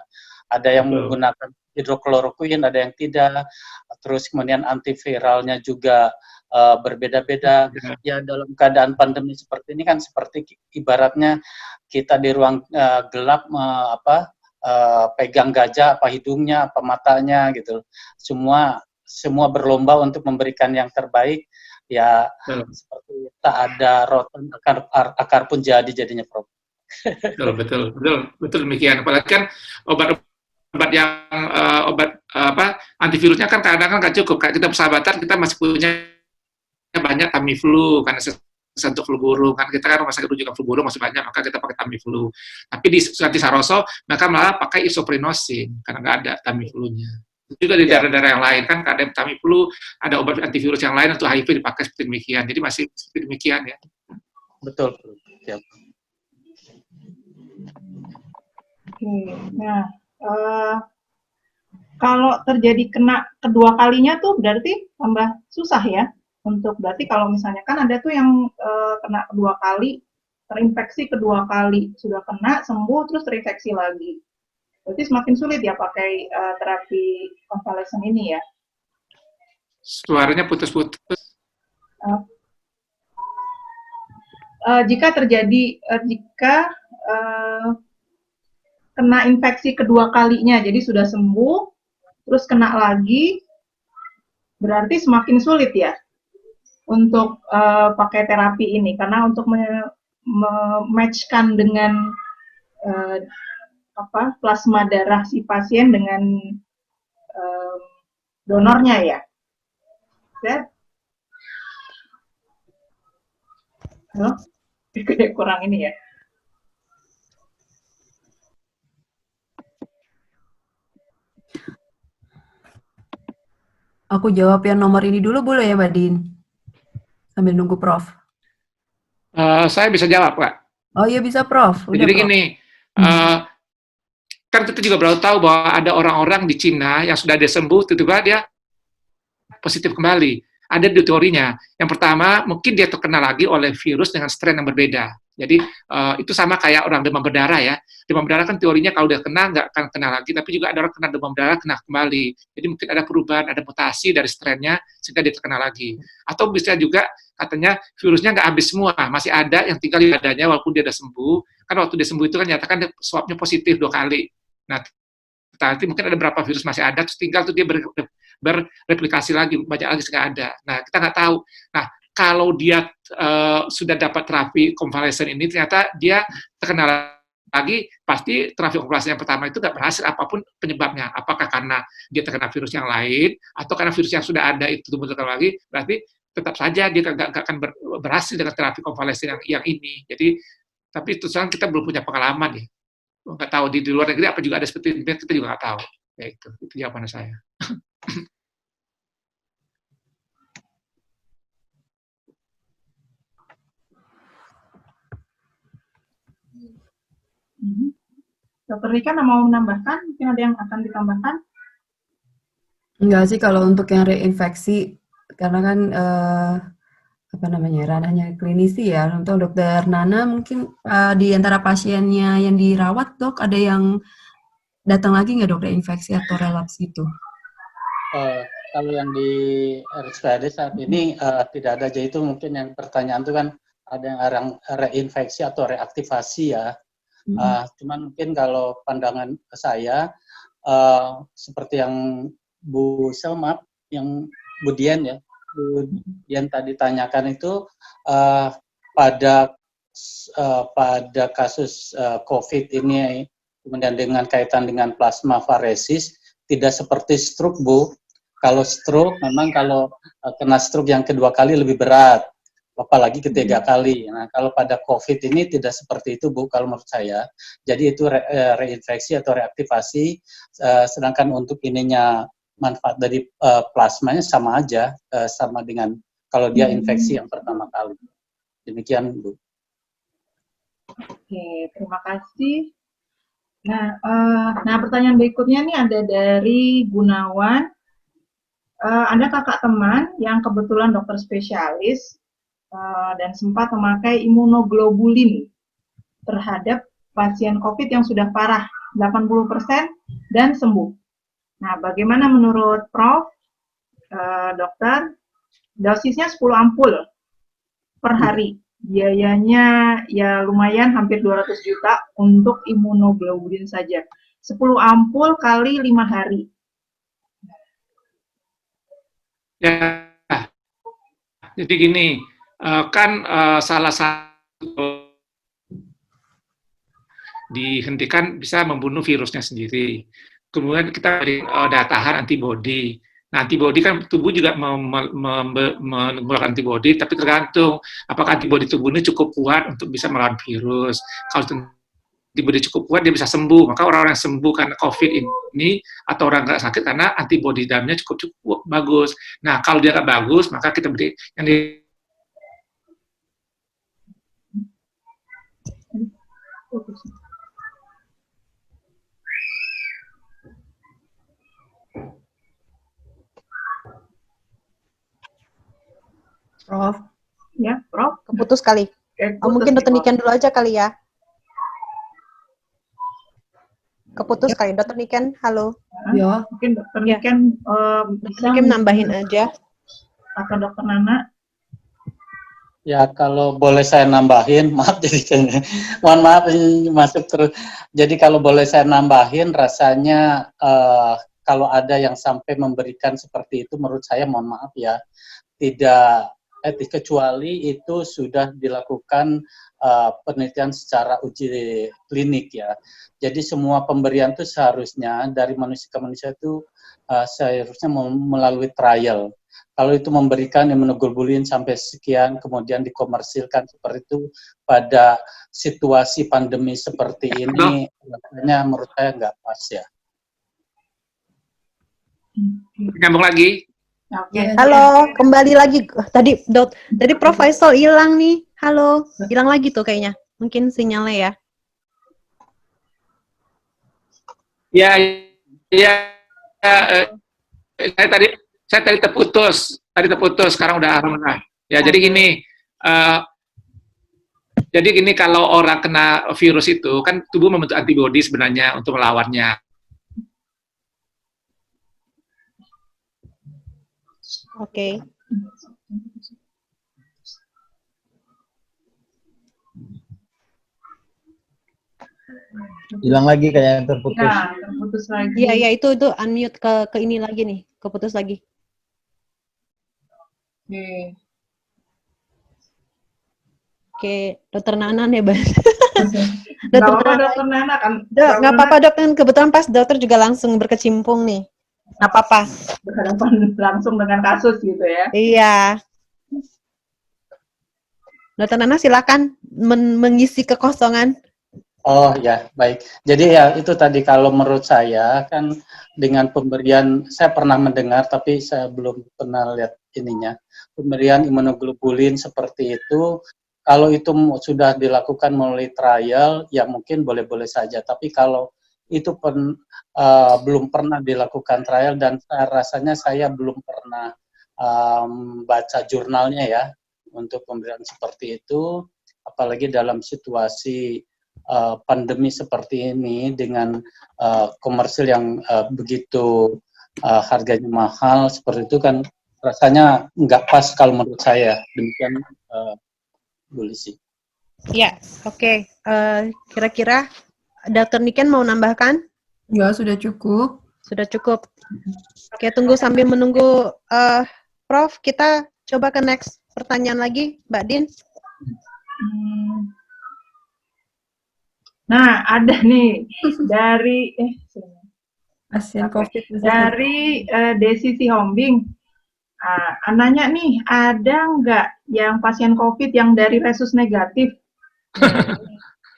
Ada yang menggunakan hidrokloroquine, ada yang tidak. Terus kemudian antiviralnya juga berbeda-beda. Ya dalam keadaan pandemi seperti ini kan seperti ibaratnya kita di ruang gelap pegang gajah apa hidungnya apa matanya gitu. Semua berlomba untuk memberikan yang terbaik, ya seperti tak ada rotan akar pun jadinya, Prof. Betul demikian. Apalagi kan obat yang antivirusnya kan kadang-kadang nggak cukup. Kayak kita persahabatan kita masih punya banyak Tamiflu karena untuk flu burung kan kita kan rumah sakit rujukan flu burung masih banyak, maka kita pakai Tamiflu. Tapi di Sulianti Saroso mereka malah pakai isoprinosin karena nggak ada Tamiflunya. Juga di daerah-daerah yang lain kan ada Tamiflu, ada obat antivirus yang lain untuk HIV dipakai seperti demikian. Jadi masih seperti demikian ya. Betul. Ya. Nah, kalau terjadi kena kedua kalinya tuh berarti tambah susah ya. Berarti kalau misalnya kan ada tuh yang kena kedua kali, terinfeksi kedua kali, sudah kena, sembuh, terus terinfeksi lagi. Berarti semakin sulit ya pakai terapi konvalesen ini ya? Suaranya putus-putus. Jika kena infeksi kedua kalinya, jadi sudah sembuh, terus kena lagi, berarti semakin sulit ya untuk pakai terapi ini, karena untuk mematchkan dengan plasma darah si pasien dengan donornya ya. Kurang ini ya. aku jawab yang nomor ini dulu boleh ya, Mbak Din? Sambil nunggu Prof. Saya bisa jawab, Pak. Oh iya bisa, Prof. Udah, Jadi Prof. gini, kan kita juga baru tahu bahwa ada orang-orang di Cina yang sudah dia sembuh, tiba-tiba dia positif kembali. Ada dua teorinya. Yang pertama, mungkin dia terkena lagi oleh virus dengan strain yang berbeda. Jadi itu sama kayak orang demam berdarah ya. Demam berdarah kan teorinya kalau udah kena nggak akan kena lagi, tapi juga ada orang kena demam berdarah kena kembali. Jadi mungkin ada perubahan, ada mutasi dari strainnya sehingga dia terkena lagi. Atau bisa juga katanya virusnya nggak habis semua, masih ada yang tinggal di badannya walaupun dia udah sembuh. Kan waktu dia sembuh itu kan nyatakan swabnya positif 2 kali. Nah, nanti mungkin ada berapa virus masih ada, terus tinggal tuh dia berreplikasi lagi, banyak lagi nggak ada. Nah, kita nggak tahu. Nah, kalau dia sudah dapat terapi konvalesen ini, ternyata dia terkena lagi, pasti terapi konvalesen yang pertama itu nggak berhasil apapun penyebabnya. Apakah karena dia terkena virus yang lain, atau karena virus yang sudah ada itu terkena lagi, berarti tetap saja dia nggak akan berhasil dengan terapi konvalesen yang ini. Jadi, tapi itu sekarang kita belum punya pengalaman ya. Nggak tahu di luar negeri apa juga ada seperti ini, kita juga nggak tahu. Ya itu jawaban saya. Dokter Rika mau menambahkan? Mungkin ada yang akan ditambahkan? Enggak sih kalau untuk yang reinfeksi, karena kan ranahnya klinisi ya. Untuk Dokter Nana mungkin di antara pasiennya yang dirawat, Dok, ada yang datang lagi nggak, Dok, reinfeksi atau relaps gitu? Kalau yang di RSPAD saat ini tidak ada. Jadi itu mungkin yang pertanyaan itu kan ada yang reinfeksi atau reaktivasi ya. Cuman mungkin kalau pandangan saya seperti yang Bu Selma, yang Bu Dian ya, Bu Dian tadi tanyakan itu pada kasus COVID ini, kemudian dengan kaitan dengan plasmafaresis, tidak seperti stroke, Bu. Kalau stroke, memang kalau kena stroke yang kedua kali lebih berat, apalagi ketiga kali. Nah, kalau pada COVID ini tidak seperti itu, Bu, kalau menurut saya. Jadi itu reinfeksi atau reaktivasi, sedangkan untuk ininya manfaat dari plasmanya sama aja, sama dengan kalau dia infeksi yang pertama kali. Demikian, Bu. Oke, terima kasih. Nah, pertanyaan berikutnya nih ada dari Gunawan. Ada kakak teman yang kebetulan dokter spesialis dan sempat memakai imunoglobulin terhadap pasien COVID yang sudah parah, 80% dan sembuh. Nah, bagaimana menurut Prof, dokter? Dosisnya 10 ampul per hari. Biayanya ya lumayan, hampir 200 juta untuk imunoglobulin saja. 10 ampul kali 5 hari. Ya, jadi gini, kan salah satu dihentikan bisa membunuh virusnya sendiri. Kemudian kita beri daya tahan antibodi. Nah, antibodi kan tubuh juga mengeluarkan antibodi, tapi tergantung apakah antibodi tubuh ini cukup kuat untuk bisa melawan virus. Kalau antibodi cukup kuat, dia bisa sembuh. Maka orang-orang yang sembuh karena COVID ini, atau orang nggak sakit karena antibodi dalamnya cukup bagus. Nah, kalau dia nggak bagus, maka kita beri yang Prof. Ya, Prof. Keputus kali. Mungkin Dokter Niken dulu aja kali ya. Keputus kali, Dokter Niken, halo. Ya. Mungkin Dokter Niken bisa nambahin aja. Atau Dokter Nana. Ya, kalau boleh saya nambahin, maaf jadi mohon maaf ini masuk terus. Jadi kalau boleh saya nambahin, rasanya kalau ada yang sampai memberikan seperti itu, menurut saya mohon maaf ya, tidak etis, kecuali itu sudah dilakukan penelitian secara uji klinik ya. Jadi semua pemberian itu seharusnya dari manusia ke manusia itu seharusnya melalui trial. Kalau itu memberikan imunoglobulin sampai sekian, kemudian dikomersilkan seperti itu pada situasi pandemi seperti ini, rasanya menurut saya nggak pas ya. Nyambung lagi. Oke. Halo, kembali lagi. Tadi Prof Faisal hilang nih. Halo, hilang lagi tuh kayaknya. Mungkin sinyalnya ya. Ya, ya, saya tadi terputus, sekarang udah alhamdulillah. Ya, jadi gini kalau orang kena virus itu kan tubuh membentuk antibodi sebenarnya untuk melawannya. Oke. Hilang lagi kayaknya terputus. Ya, terputus lagi. Iya, itu unmute ke ini lagi nih, keputus lagi. Oke. Oke, Dokter Nana nih, Bang. Nggak apa-apa, Dokter Nana kan. Nggak apa-apa, Dok. Kan kebetulan pas dokter juga langsung berkecimpung nih. Nggak apa-apa. Berhadapan langsung dengan kasus gitu ya. Iya. Dokter Nana silakan mengisi kekosongan. Oh ya, baik. Jadi ya itu tadi kalau menurut saya kan dengan pemberian, saya pernah mendengar tapi saya belum pernah lihat ininya. Pemberian imunoglobulin seperti itu, kalau itu sudah dilakukan melalui trial, ya mungkin boleh-boleh saja. Tapi kalau itu belum pernah dilakukan trial dan rasanya saya belum pernah baca jurnalnya ya untuk pemberian seperti itu, apalagi dalam situasi pandemi seperti ini dengan komersil yang begitu harganya mahal seperti itu kan rasanya nggak pas kalau menurut saya. Demikian Bu Lisi. Ya, oke. Kira-kira Dr. Niken mau nambahkan? Ya, sudah cukup. Sudah cukup. Oke, tunggu sambil menunggu Prof, kita coba ke next pertanyaan lagi, Mbak Din. Nah, ada nih dari Pasien COVID. dari Desi Sihombing. Nanya nih, ada nggak yang pasien COVID yang dari resus negatif?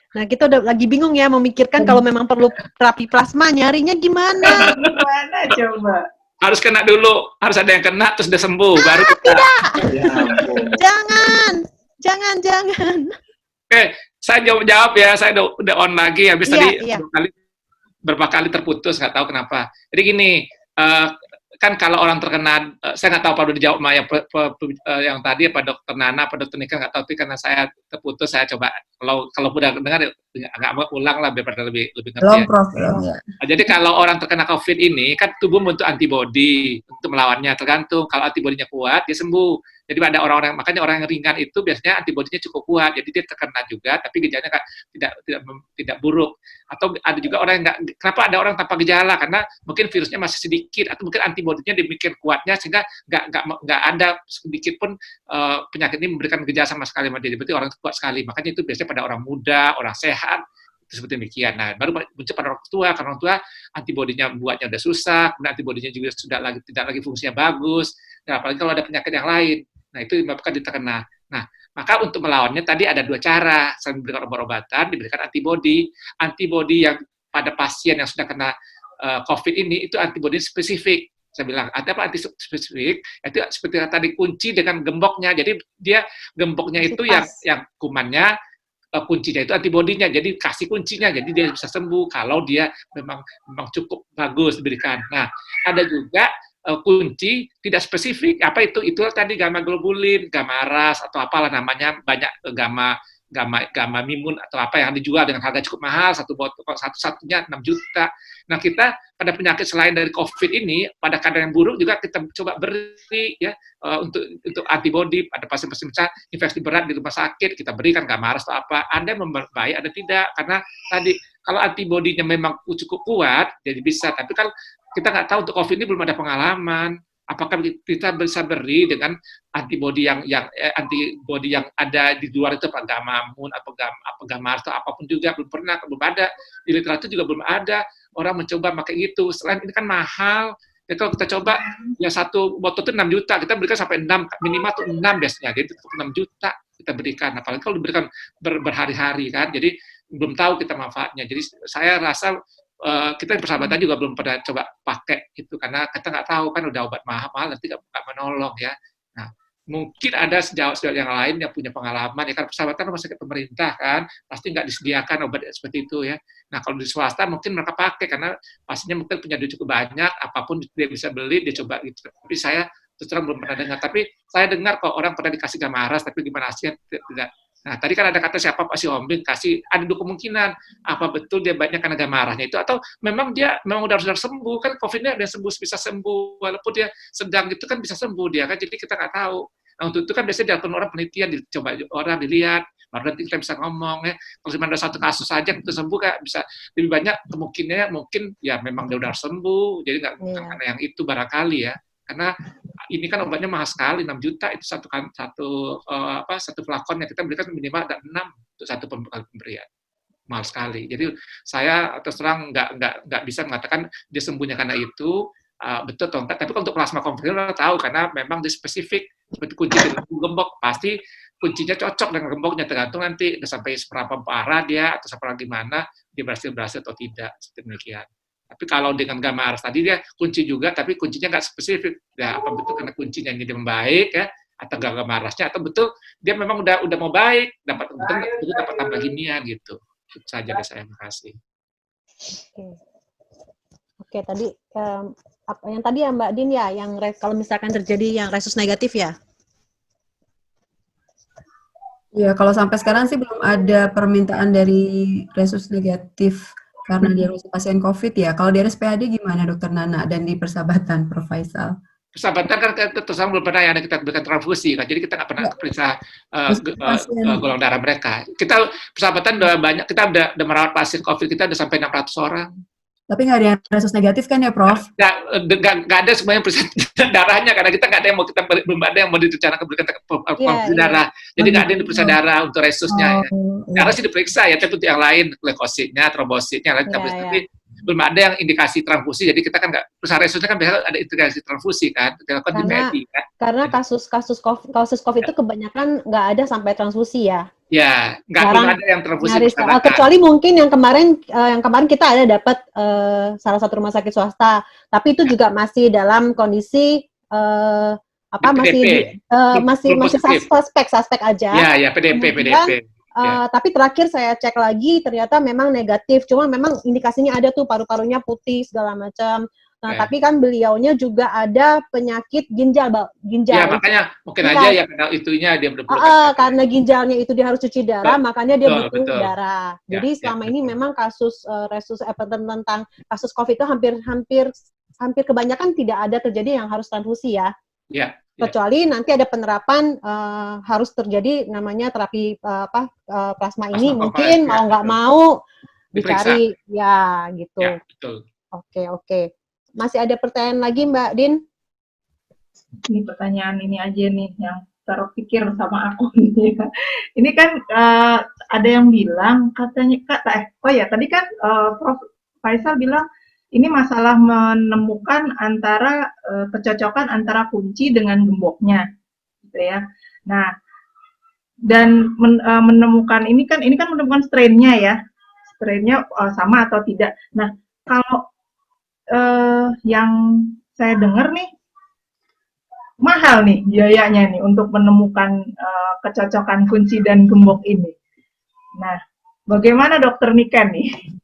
Nah, kita udah lagi bingung ya memikirkan kalau memang perlu terapi plasma, nyarinya gimana? Gimana coba? Harus kena dulu, harus ada yang kena terus udah sembuh, baru kita. Tidak. Ya ampun. Jangan. Oke, saya jawab ya, saya udah on lagi, habis tadi Iya. berapa kali terputus, nggak tahu kenapa. Jadi gini, kan kalau orang terkena, saya nggak tahu apa udah dijawab sama yang tadi apa Dokter Nana, apa Dokter Nika nggak tahu, tapi karena saya terputus, saya coba kalau udah dengar nggak mau ulang lah biar lebih ngerti. Belum, Ya. Prof. Belum, ya. Nah, jadi kalau orang terkena COVID ini, kan tubuh membentuk antibodi untuk melawannya, tergantung. Kalau antibodinya kuat, dia sembuh. Jadi ada orang-orang, makanya orang yang ringan itu biasanya antibodinya cukup kuat, jadi dia terkena juga, tapi gejalanya tidak buruk. Atau ada juga orang yang kenapa ada orang tanpa gejala? Karena mungkin virusnya masih sedikit, atau mungkin antibodinya demikian kuatnya sehingga nggak ada sedikit pun penyakit ini memberikan gejala sama sekali. Jadi berarti orang kuat sekali. Makanya itu biasanya pada orang muda, orang sehat, seperti demikian. Nah, baru muncul pada orang tua, karena orang tua antibodinya buatnya udah susah, kemudian antibodinya juga sudah tidak lagi fungsinya bagus. Nah, apalagi kalau ada penyakit yang lain. Nah, itu menyebabkan diterkena. Nah, maka untuk melawannya tadi ada dua cara. Selain memberikan obat-obatan, diberikan antibodi. Antibodi yang pada pasien yang sudah kena COVID ini, itu antibodi spesifik. Saya bilang, apa anti spesifik? Itu seperti tadi kunci dengan gemboknya. Jadi dia gemboknya itu yang kumannya, kuncinya itu antibodinya, jadi kasih kuncinya, jadi dia bisa sembuh kalau dia memang cukup bagus diberikan. Nah, ada juga kunci tidak spesifik, apa itu tadi gamma globulin, gamma ras atau apalah namanya, banyak gamma mimun atau apa yang dijual dengan harga cukup mahal, satunya 6 juta. Nah, kita pada penyakit selain dari COVID ini, pada keadaan yang buruk juga kita coba beri ya untuk antibodi pada pasien-pasien misalnya infeksi berat di rumah sakit, kita berikan gamma ras atau apa. Ada yang membaik, ada tidak, karena tadi kalau antibodinya memang cukup kuat, jadi bisa. Tapi kan kita nggak tahu untuk COVID ini belum ada pengalaman. Apakah kita bisa beri dengan antibodi yang ada di luar itu, apa gamma mun atau gamma atau apapun juga belum ada di literatur juga belum ada orang mencoba pakai gitu. Selain ini kan mahal. Jadi kalau kita coba ya satu botol itu 6 juta, kita berikan sampai 6, minimal tuh 6 biasanya. Jadi 6 juta kita berikan. Apalagi kalau diberikan berhari-hari kan. Jadi belum tahu kita manfaatnya. Jadi saya rasa kita yang persahabatan juga belum pernah coba pakai itu karena kita nggak tahu kan udah obat mahal nanti nggak menolong ya. Nah, mungkin ada sejauh yang lain yang punya pengalaman ya kan persahabatan rumah sakit pemerintah kan pasti nggak disediakan obat seperti itu ya. Nah kalau di swasta mungkin mereka pakai karena pastinya mungkin punya duit cukup banyak apapun dia bisa beli dia coba gitu. Tapi saya terus terang belum pernah dengar. Tapi saya dengar kok orang pernah dikasih Gamaras tapi gimana hasilnya tidak. Nah tadi kan ada kata siapa Pak si Ombing kasih ada dua kemungkinan apa betul dia banyak karena Gamarasnya itu atau memang dia memang udah sembuh kan COVID-nya ada sembuh bisa sembuh walaupun dia sedang gitu kan bisa sembuh dia kan jadi kita nggak tahu. Nah, untuk itu kan biasanya dilakukan orang penelitian, dicoba orang dilihat, baru nanti kita bisa ngomong ya. Kalau cuma ada satu kasus saja itu sembuh kan bisa lebih banyak kemungkinannya mungkin ya memang dia udah sembuh, jadi nggak karena yang itu barangkali ya. Karena ini kan obatnya mahal sekali 6 juta itu satu flakon yang kita berikan minimal ada 6 untuk satu pemberian. Mahal sekali. Jadi saya terus terang nggak bisa mengatakan dia sembuhnya karena itu. Betul atau enggak, tapi untuk plasma konvalesen tahu karena memang di spesifik seperti kunci dengan gembok pasti kuncinya cocok dengan gemboknya tergantung nanti sampai seberapa parah dia atau seberapa gimana dia berhasil atau tidak seperti demikian. Tapi kalau dengan Gamaras tadi dia kunci juga tapi kuncinya nggak spesifik ya apa betul karena kuncinya ini dia membaik ya atau Gamarasnya atau betul dia memang udah mau baik dapat tambah ginian gitu. Itu saja dari saya, makasih. Oke, tadi yang tadi ya Mbak Din ya, yang kalau misalkan terjadi yang resus negatif ya? Ya, kalau sampai sekarang sih belum ada permintaan dari resus negatif karena dia pasien COVID ya. Kalau di RSPAD gimana Dokter Nana dan di Persahabatan Prof. Faisal? Persahabatan kan terus belum pernah ya kita berikan transfusi kan, jadi kita nggak pernah periksa golongan darah mereka. Kita Persahabatan udah banyak, kita udah merawat pasien COVID kita udah sampai 600 orang. Tapi nggak ada yang resus negatif kan ya, Prof? Nggak ada semuanya periksa darahnya, karena kita nggak ada yang mau belum ada yang mau direncanakan berikan transfusi darah. Jadi nggak ada yang diperiksa darah untuk resusnya. Darah sih diperiksa ya, tapi untuk yang lain, leukositnya, trombositnya, lain kita periksa. Tapi belum ada yang indikasi transfusi, jadi kita kan nggak, periksa resusnya kan biasanya ada indikasi transfusi kan, dilakukan di PMI kan. Karena kasus COVID itu kebanyakan nggak ada sampai transfusi ya. Ya, belum ada yang transfusi. Kecuali mungkin yang kemarin kita ada dapat salah satu rumah sakit swasta, tapi itu juga masih dalam kondisi masih suspek aja. Ya, PDP. Tapi terakhir saya cek lagi ternyata memang negatif, cuma memang indikasinya ada tuh paru-parunya putih segala macam. Nah, tapi kan beliaunya juga ada penyakit ginjal. Ya, makanya mungkin aja ya karena itunya dia karena ginjalnya itu dia harus cuci darah, makanya dia butuh darah. Jadi selama ini memang kasus resus tentang kasus COVID itu hampir kebanyakan tidak ada terjadi yang harus transfusi ya. Ya. Kecuali nanti ada penerapan harus terjadi namanya terapi plasma ini mungkin mau nggak mau dicari ya gitu. Ya, betul. Oke. Masih ada pertanyaan lagi Mbak Din? Ini pertanyaan ini aja nih yang terpikir sama aku. Ini kan ada yang bilang katanya tadi kan Prof. Faisal bilang ini masalah menemukan antara kecocokan antara kunci dengan gemboknya, gitu ya. Nah, dan menemukan ini kan menemukan strain-nya ya, strain-nya sama atau tidak. Nah, kalau yang saya dengar nih mahal nih biayanya nih untuk menemukan kecocokan kunci dan gembok ini. Nah, bagaimana Dokter Niken nih?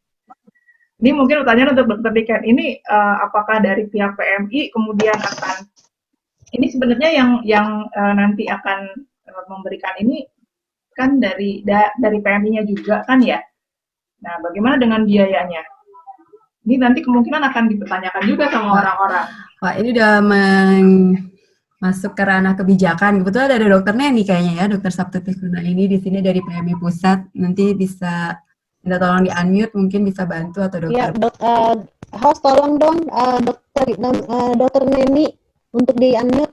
Ini mungkin pertanyaan untuk Dokter Niken. Ini apakah dari pihak PMI kemudian akan ini sebenarnya yang nanti akan memberikan ini kan dari PMI-nya juga kan ya. Nah, bagaimana dengan biayanya? Ini nanti kemungkinan akan dipertanyakan juga sama orang-orang. Wah, ini udah masuk ke ranah kebijakan. Kebetulan ada Dokter Neni kayaknya ya, Dokter Sabtuti Kurnia ini di sini dari PMI Pusat. Nanti bisa minta tolong di-unmute, mungkin bisa bantu atau Dokter. Ya, host tolong dong Dokter Neni untuk di-unmute.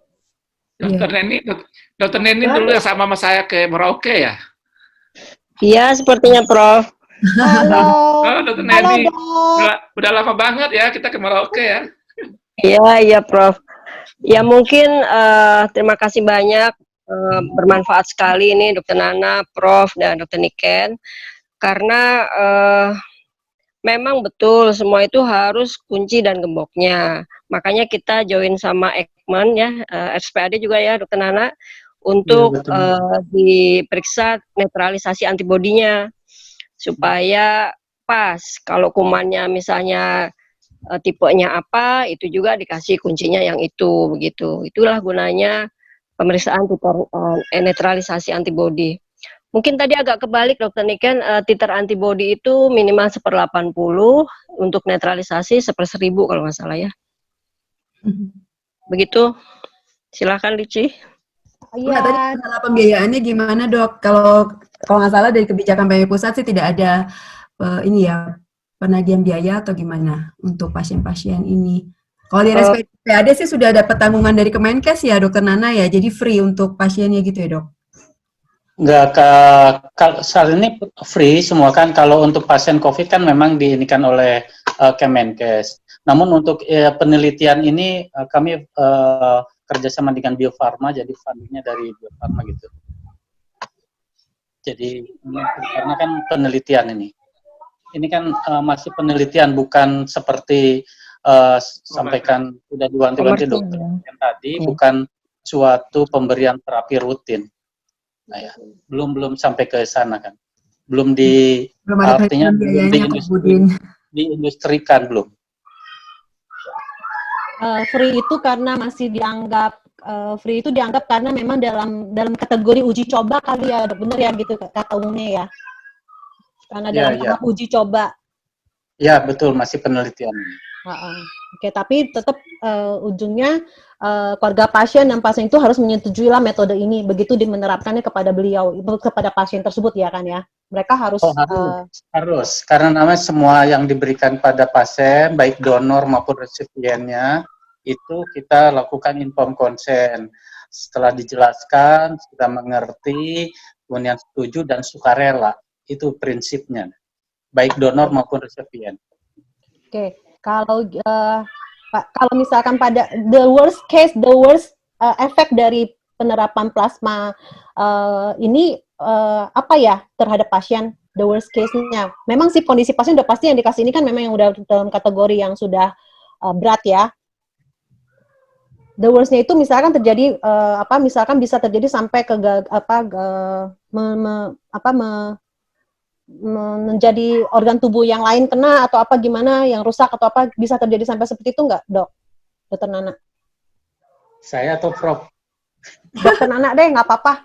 Dokter Neni dulu yang sama saya ke Merauke ya? Iya, sepertinya Prof. Halo. Dokter Neni. Udah lama banget ya kita ke Merauke ya. Iya Prof. Ya mungkin terima kasih banyak, bermanfaat sekali ini Dokter Nana, Prof dan Dokter Niken, karena memang betul semua itu harus kunci dan gemboknya. Makanya kita join sama Ekman ya, RSPAD juga ya Dokter Nana, untuk diperiksa netralisasi antibodinya supaya pas. Kalau kumannya misalnya tipenya apa, itu juga dikasih kuncinya yang itu begitu. Itulah gunanya pemeriksaan netralisasi antibodi. Mungkin tadi agak kebalik Dokter Niken, titer antibodi itu minimal 1/80, untuk netralisasi 1/1000 kalau nggak salah ya. Begitu. Silakan Lici. Iya, tadi masalah pembiayaannya gimana dok? Kalau nggak salah dari kebijakan PMI pusat sih tidak ada ini ya penagihan biaya atau gimana untuk pasien-pasien ini. Kalau di RSPAD sih sudah dapat tanggungan dari Kemenkes ya Dokter Nana ya, jadi free untuk pasiennya gitu ya dok? Enggak, saat ini free semua kan. Kalau untuk pasien COVID kan memang diinikan oleh Kemenkes. Namun untuk penelitian ini kami kerjasama dengan Bio Farma, jadi fundingnya dari Bio Farma gitu. Jadi karena kan penelitian ini kan masih penelitian, bukan seperti sampaikan sudah diwanti-wanti dokter yang tadi, bukan suatu pemberian terapi rutin. Nah ya, belum sampai ke sana kan, belum artinya belum diindustrikan belum. Free itu karena masih dianggap free itu dianggap karena memang dalam kategori uji coba kali ya, bener ya gitu kata umumnya ya, karena dalam tahap uji coba. Ya betul, masih penelitian. Oke, tapi tetap ujungnya keluarga pasien dan pasien itu harus menyetujui lah metode ini, begitu menerapkannya kepada beliau, kepada pasien tersebut ya kan ya. Mereka harus harus, karena namanya semua yang diberikan pada pasien, baik donor maupun resipiennya, itu kita lakukan informed consent. Setelah dijelaskan, kita mengerti, kemudian setuju dan sukarela, itu prinsipnya, baik donor maupun resipien. Oke. Kalau misalkan pada the worst efek dari penerapan plasma ini apa ya terhadap pasien, the worst case-nya? Memang sih kondisi pasien udah pasti yang dikasih ini kan memang yang udah dalam kategori yang sudah berat ya. The worst-nya itu misalkan terjadi misalkan bisa terjadi sampai ke menjadi organ tubuh yang lain kena atau apa gimana yang rusak atau apa, bisa terjadi sampai seperti itu nggak dok, Dokter Nana? Saya atau Prof? Dokter Nana deh, nggak apa-apa.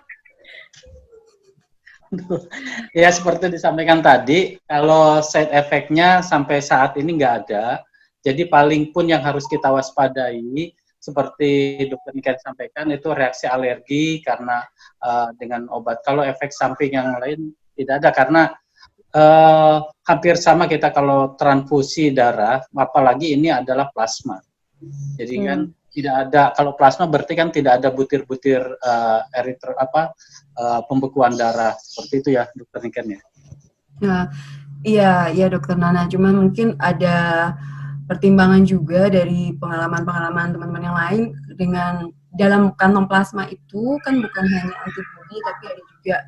Ya seperti disampaikan tadi, kalau side effect-nya sampai saat ini nggak ada. Jadi paling pun yang harus kita waspadai, seperti Dokter Niken sampaikan, itu reaksi alergi karena dengan obat. Kalau efek samping yang lain tidak ada, karena hampir sama kita kalau transfusi darah, apalagi ini adalah plasma. Jadi kan tidak ada, kalau plasma berarti kan tidak ada butir-butir pembekuan darah seperti itu ya Dokter Niken ya. Iya Dokter Nana, cuman mungkin ada pertimbangan juga dari pengalaman teman-teman yang lain, dengan dalam kantong plasma itu kan bukan hanya antibodi tapi ada juga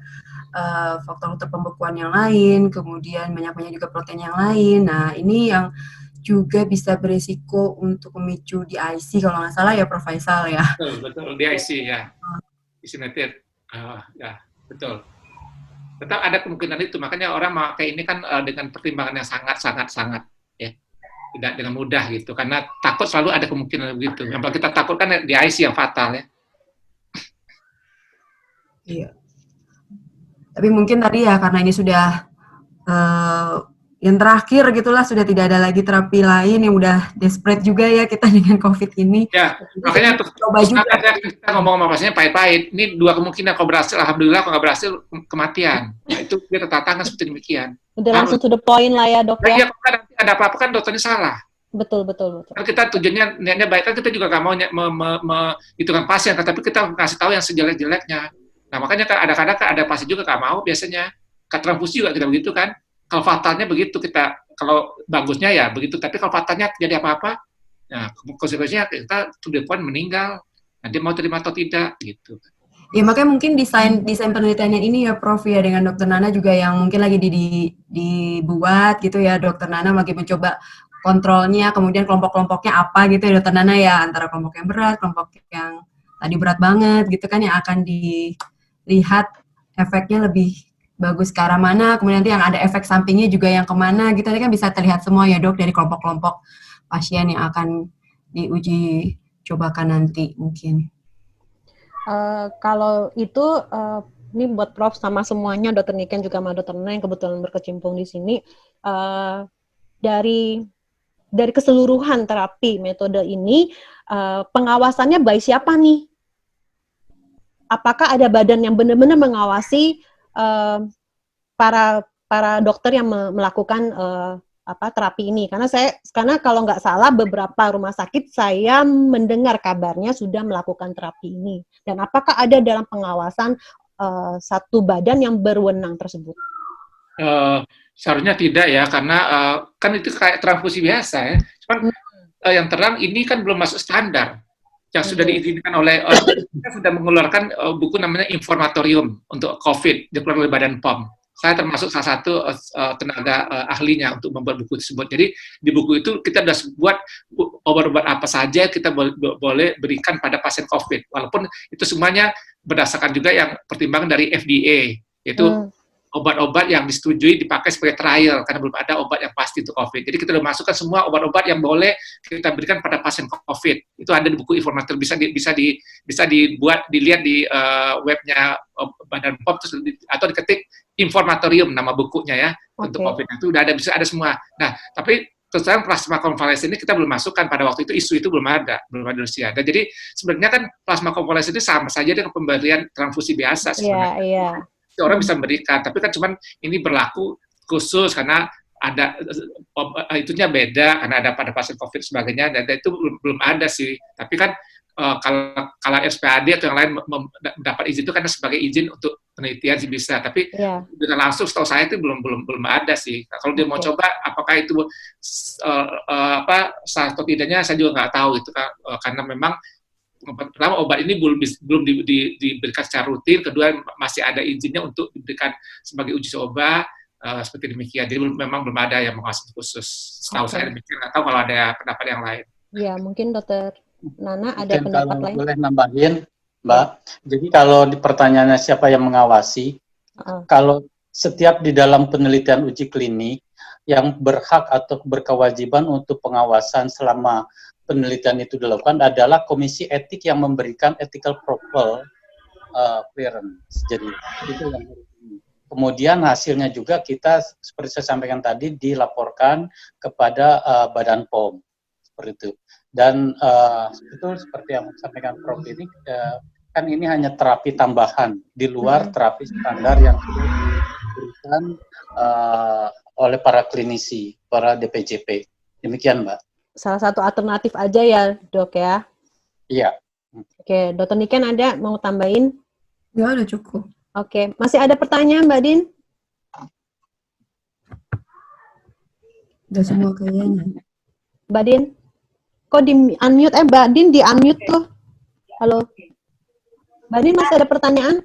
faktor pembekuan yang lain, kemudian banyak juga protein yang lain. Nah, ini yang juga bisa beresiko untuk memicu DIC kalau nggak salah ya, Prof. Faisal ya. Betul, DIC ya. Disseminated. Ya, betul. Tetap ada kemungkinan itu, makanya orang pakai ini kan dengan pertimbangan yang sangat ya. Tidak dengan mudah gitu, karena takut selalu ada kemungkinan begitu. Yang kita takutkan DIC yang fatal ya. Iya. Tapi mungkin tadi ya karena ini sudah yang terakhir gitulah, sudah tidak ada lagi terapi lain, yang udah desperate juga ya kita dengan COVID ini. Ya, makanya coba juga kita ngomong sama pasiennya pahit-pahit. Ini dua kemungkinan, kalau berhasil alhamdulillah, kalau nggak berhasil kematian. Nah, itu kita tantangan seperti demikian. Udah langsung to the point lah ya dok ya. Iya, kalau nanti ada apa-apa kan dokternya salah. Betul. Kan kita tujuannya niatnya baik, kan kita juga nggak mau hitungkan pasien, tapi kita kasih tahu yang sejelek-jeleknya. Nah, makanya kan ada pasien juga nggak mau biasanya. Transfusi juga kita begitu kan. Kalau fatalnya begitu kita, kalau bagusnya ya begitu, tapi kalau fatalnya jadi apa-apa, nah konsekuensinya kita to the point meninggal. Nah, dia mau terima atau tidak gitu. Ya makanya mungkin desain penelitiannya ini ya Prof ya dengan Dokter Nana juga yang mungkin lagi dibuat gitu ya, Dokter Nana lagi mencoba kontrolnya, kemudian kelompok-kelompoknya apa gitu ya Dokter Nana ya, antara kelompok yang berat, kelompok yang tadi berat banget gitu kan yang akan dilihat efeknya lebih bagus ke arah mana, kemudian nanti yang ada efek sampingnya juga yang kemana gitu, nanti kan bisa terlihat semua ya Dok dari kelompok-kelompok pasien yang akan diuji cobakan nanti mungkin. Kalau itu ini buat Prof sama semuanya, Dokter Niken juga sama Dokter Nana yang kebetulan berkecimpung di sini, dari keseluruhan terapi metode ini, pengawasannya by siapa nih? Apakah ada badan yang benar-benar mengawasi para dokter yang melakukan terapi ini? Karena kalau nggak salah beberapa rumah sakit saya mendengar kabarnya sudah melakukan terapi ini. Dan apakah ada dalam pengawasan satu badan yang berwenang tersebut? Seharusnya tidak ya, karena kan itu kayak transfusi biasa ya. Cuman yang terang ini kan belum masuk standar yang sudah diizinkan oleh kita sudah mengeluarkan buku namanya Informatorium untuk COVID dikeluarkan oleh Badan POM. Saya termasuk salah satu tenaga ahlinya untuk membuat buku tersebut. Jadi di buku itu kita sudah buat obat-obat apa saja kita boleh berikan pada pasien COVID. Walaupun itu semuanya berdasarkan juga yang pertimbangan dari FDA, yaitu obat-obat yang disetujui dipakai sebagai trial karena belum ada obat yang pasti untuk COVID. Jadi kita sudah masukkan semua obat-obat yang boleh kita berikan pada pasien COVID. Itu ada di buku informatif, bisa dibuat, dilihat di webnya Badan POM atau diketik Informatorium nama bukunya ya untuk COVID. Itu udah ada semua. Nah, tapi terus terang plasma konvalesen ini kita belum masukkan pada waktu itu, isu itu belum ada di Rusia. Dan jadi sebenarnya kan plasma konvalesen itu sama saja dengan pemberian transfusi biasa sebenarnya. Orang bisa memberikan, tapi kan cuman ini berlaku khusus karena ada itunya beda karena ada pada pasien COVID sebagainya, dan itu belum ada sih. Tapi kan kalau SPAD atau yang lain mendapat izin itu karena sebagai izin untuk penelitian sih bisa, tapi dengan langsung setahu saya itu belum ada sih. Kalau dia mau coba, apakah itu sah atau tidaknya saya juga nggak tahu itu karena memang pertama obat ini belum diberikan secara rutin, kedua masih ada izinnya untuk diberikan sebagai uji coba seperti demikian. Jadi memang belum ada yang mengawasi khusus. Setahu saya demikian, nggak tahu kalau ada pendapat yang lain. Ya, mungkin Dokter Nana ada mungkin pendapat kalau lain. Boleh nambahin, Mbak. Jadi kalau di pertanyaannya siapa yang mengawasi, kalau setiap di dalam penelitian uji klinik yang berhak atau berkewajiban untuk pengawasan selama penelitian itu dilakukan adalah komisi etik yang memberikan ethical profile clearance. Jadi itu yang kemudian hasilnya juga kita seperti saya sampaikan tadi dilaporkan kepada Badan POM seperti itu. Dan itu seperti yang sampaikan Prof ini kan ini hanya terapi tambahan di luar terapi standar yang sudah diberikan oleh para klinisi, para DPJP. Demikian, Mbak. Salah satu alternatif aja ya, Dok ya? Iya. Oke, Dokter Niken ada mau tambahin? Ya, udah cukup. Oke, masih ada pertanyaan Mbak Din? Udah semua kayaknya. Mbak Din? Kok di-unmute? Mbak Din di-unmute tuh. Halo? Mbak Din masih ada pertanyaan?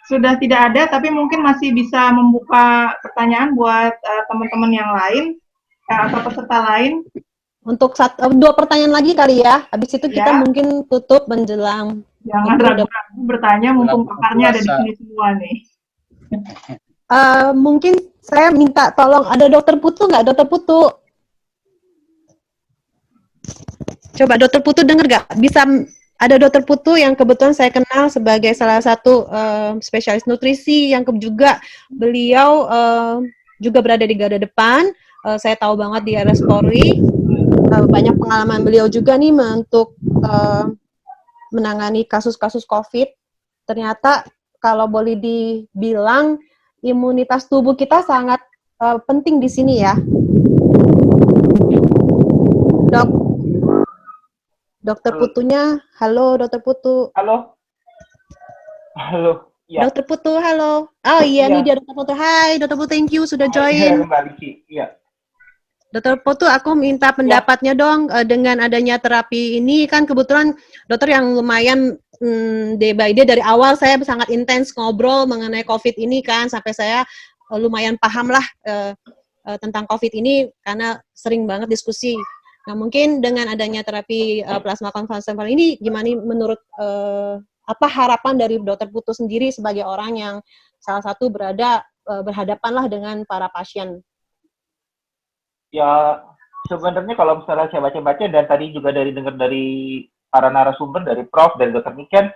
Sudah tidak ada, tapi mungkin masih bisa membuka pertanyaan buat teman-teman yang lain. Atau peserta lain. Untuk 2 pertanyaan lagi kali ya. Habis itu kita mungkin tutup menjelang. Jangan ragu-ragu bertanya, mumpung pakarnya ada di sini semua nih. Mungkin saya minta tolong, ada Dokter Putu nggak? Dokter Putu? Coba Dokter Putu dengar nggak? Bisa ada Dokter Putu yang kebetulan saya kenal sebagai salah satu spesialis nutrisi yang juga beliau juga berada di garda depan. Saya tahu banget di RS Polri, banyak pengalaman beliau juga nih untuk menangani kasus-kasus COVID. Ternyata kalau boleh dibilang imunitas tubuh kita sangat penting di sini ya. Dokter Putunya, halo Dokter Putu. Halo. Ya. Dokter Putu, halo. Oh iya, nih dia Dokter Putu. Hai Dokter Putu, thank you sudah join. Kembali, iya. Dokter Putu, aku minta pendapatnya dong dengan adanya terapi ini. Kan kebetulan dokter yang lumayan day by day dari awal saya sangat intens ngobrol mengenai COVID ini kan, sampai saya lumayan paham lah tentang COVID ini karena sering banget diskusi. Nah, mungkin dengan adanya terapi plasma konvalesen ini, gimana menurut apa harapan dari Dokter Putu sendiri sebagai orang yang salah satu berhadapan lah dengan para pasien? Ya, sebenarnya kalau misalnya saya baca-baca dan tadi juga dengar dari para narasumber, dari Prof, dari Dr. Niken,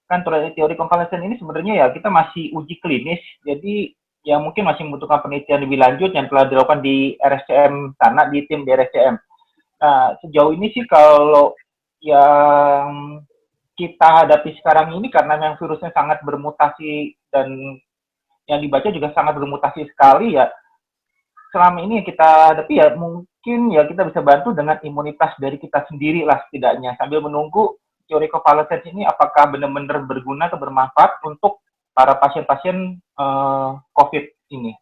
kan teori konvalesen ini sebenarnya ya kita masih uji klinis, jadi ya mungkin masih membutuhkan penelitian lebih lanjut yang telah dilakukan di RSCM sana, di tim di RSCM. Nah, sejauh ini sih kalau yang kita hadapi sekarang ini karena yang virusnya sangat bermutasi dan yang dibaca juga sangat bermutasi sekali ya, selama ini kita hadapi ya mungkin ya kita bisa bantu dengan imunitas dari kita sendiri lah setidaknya, sambil menunggu teori konvalesen ini apakah benar-benar berguna atau bermanfaat untuk para pasien-pasien COVID ini.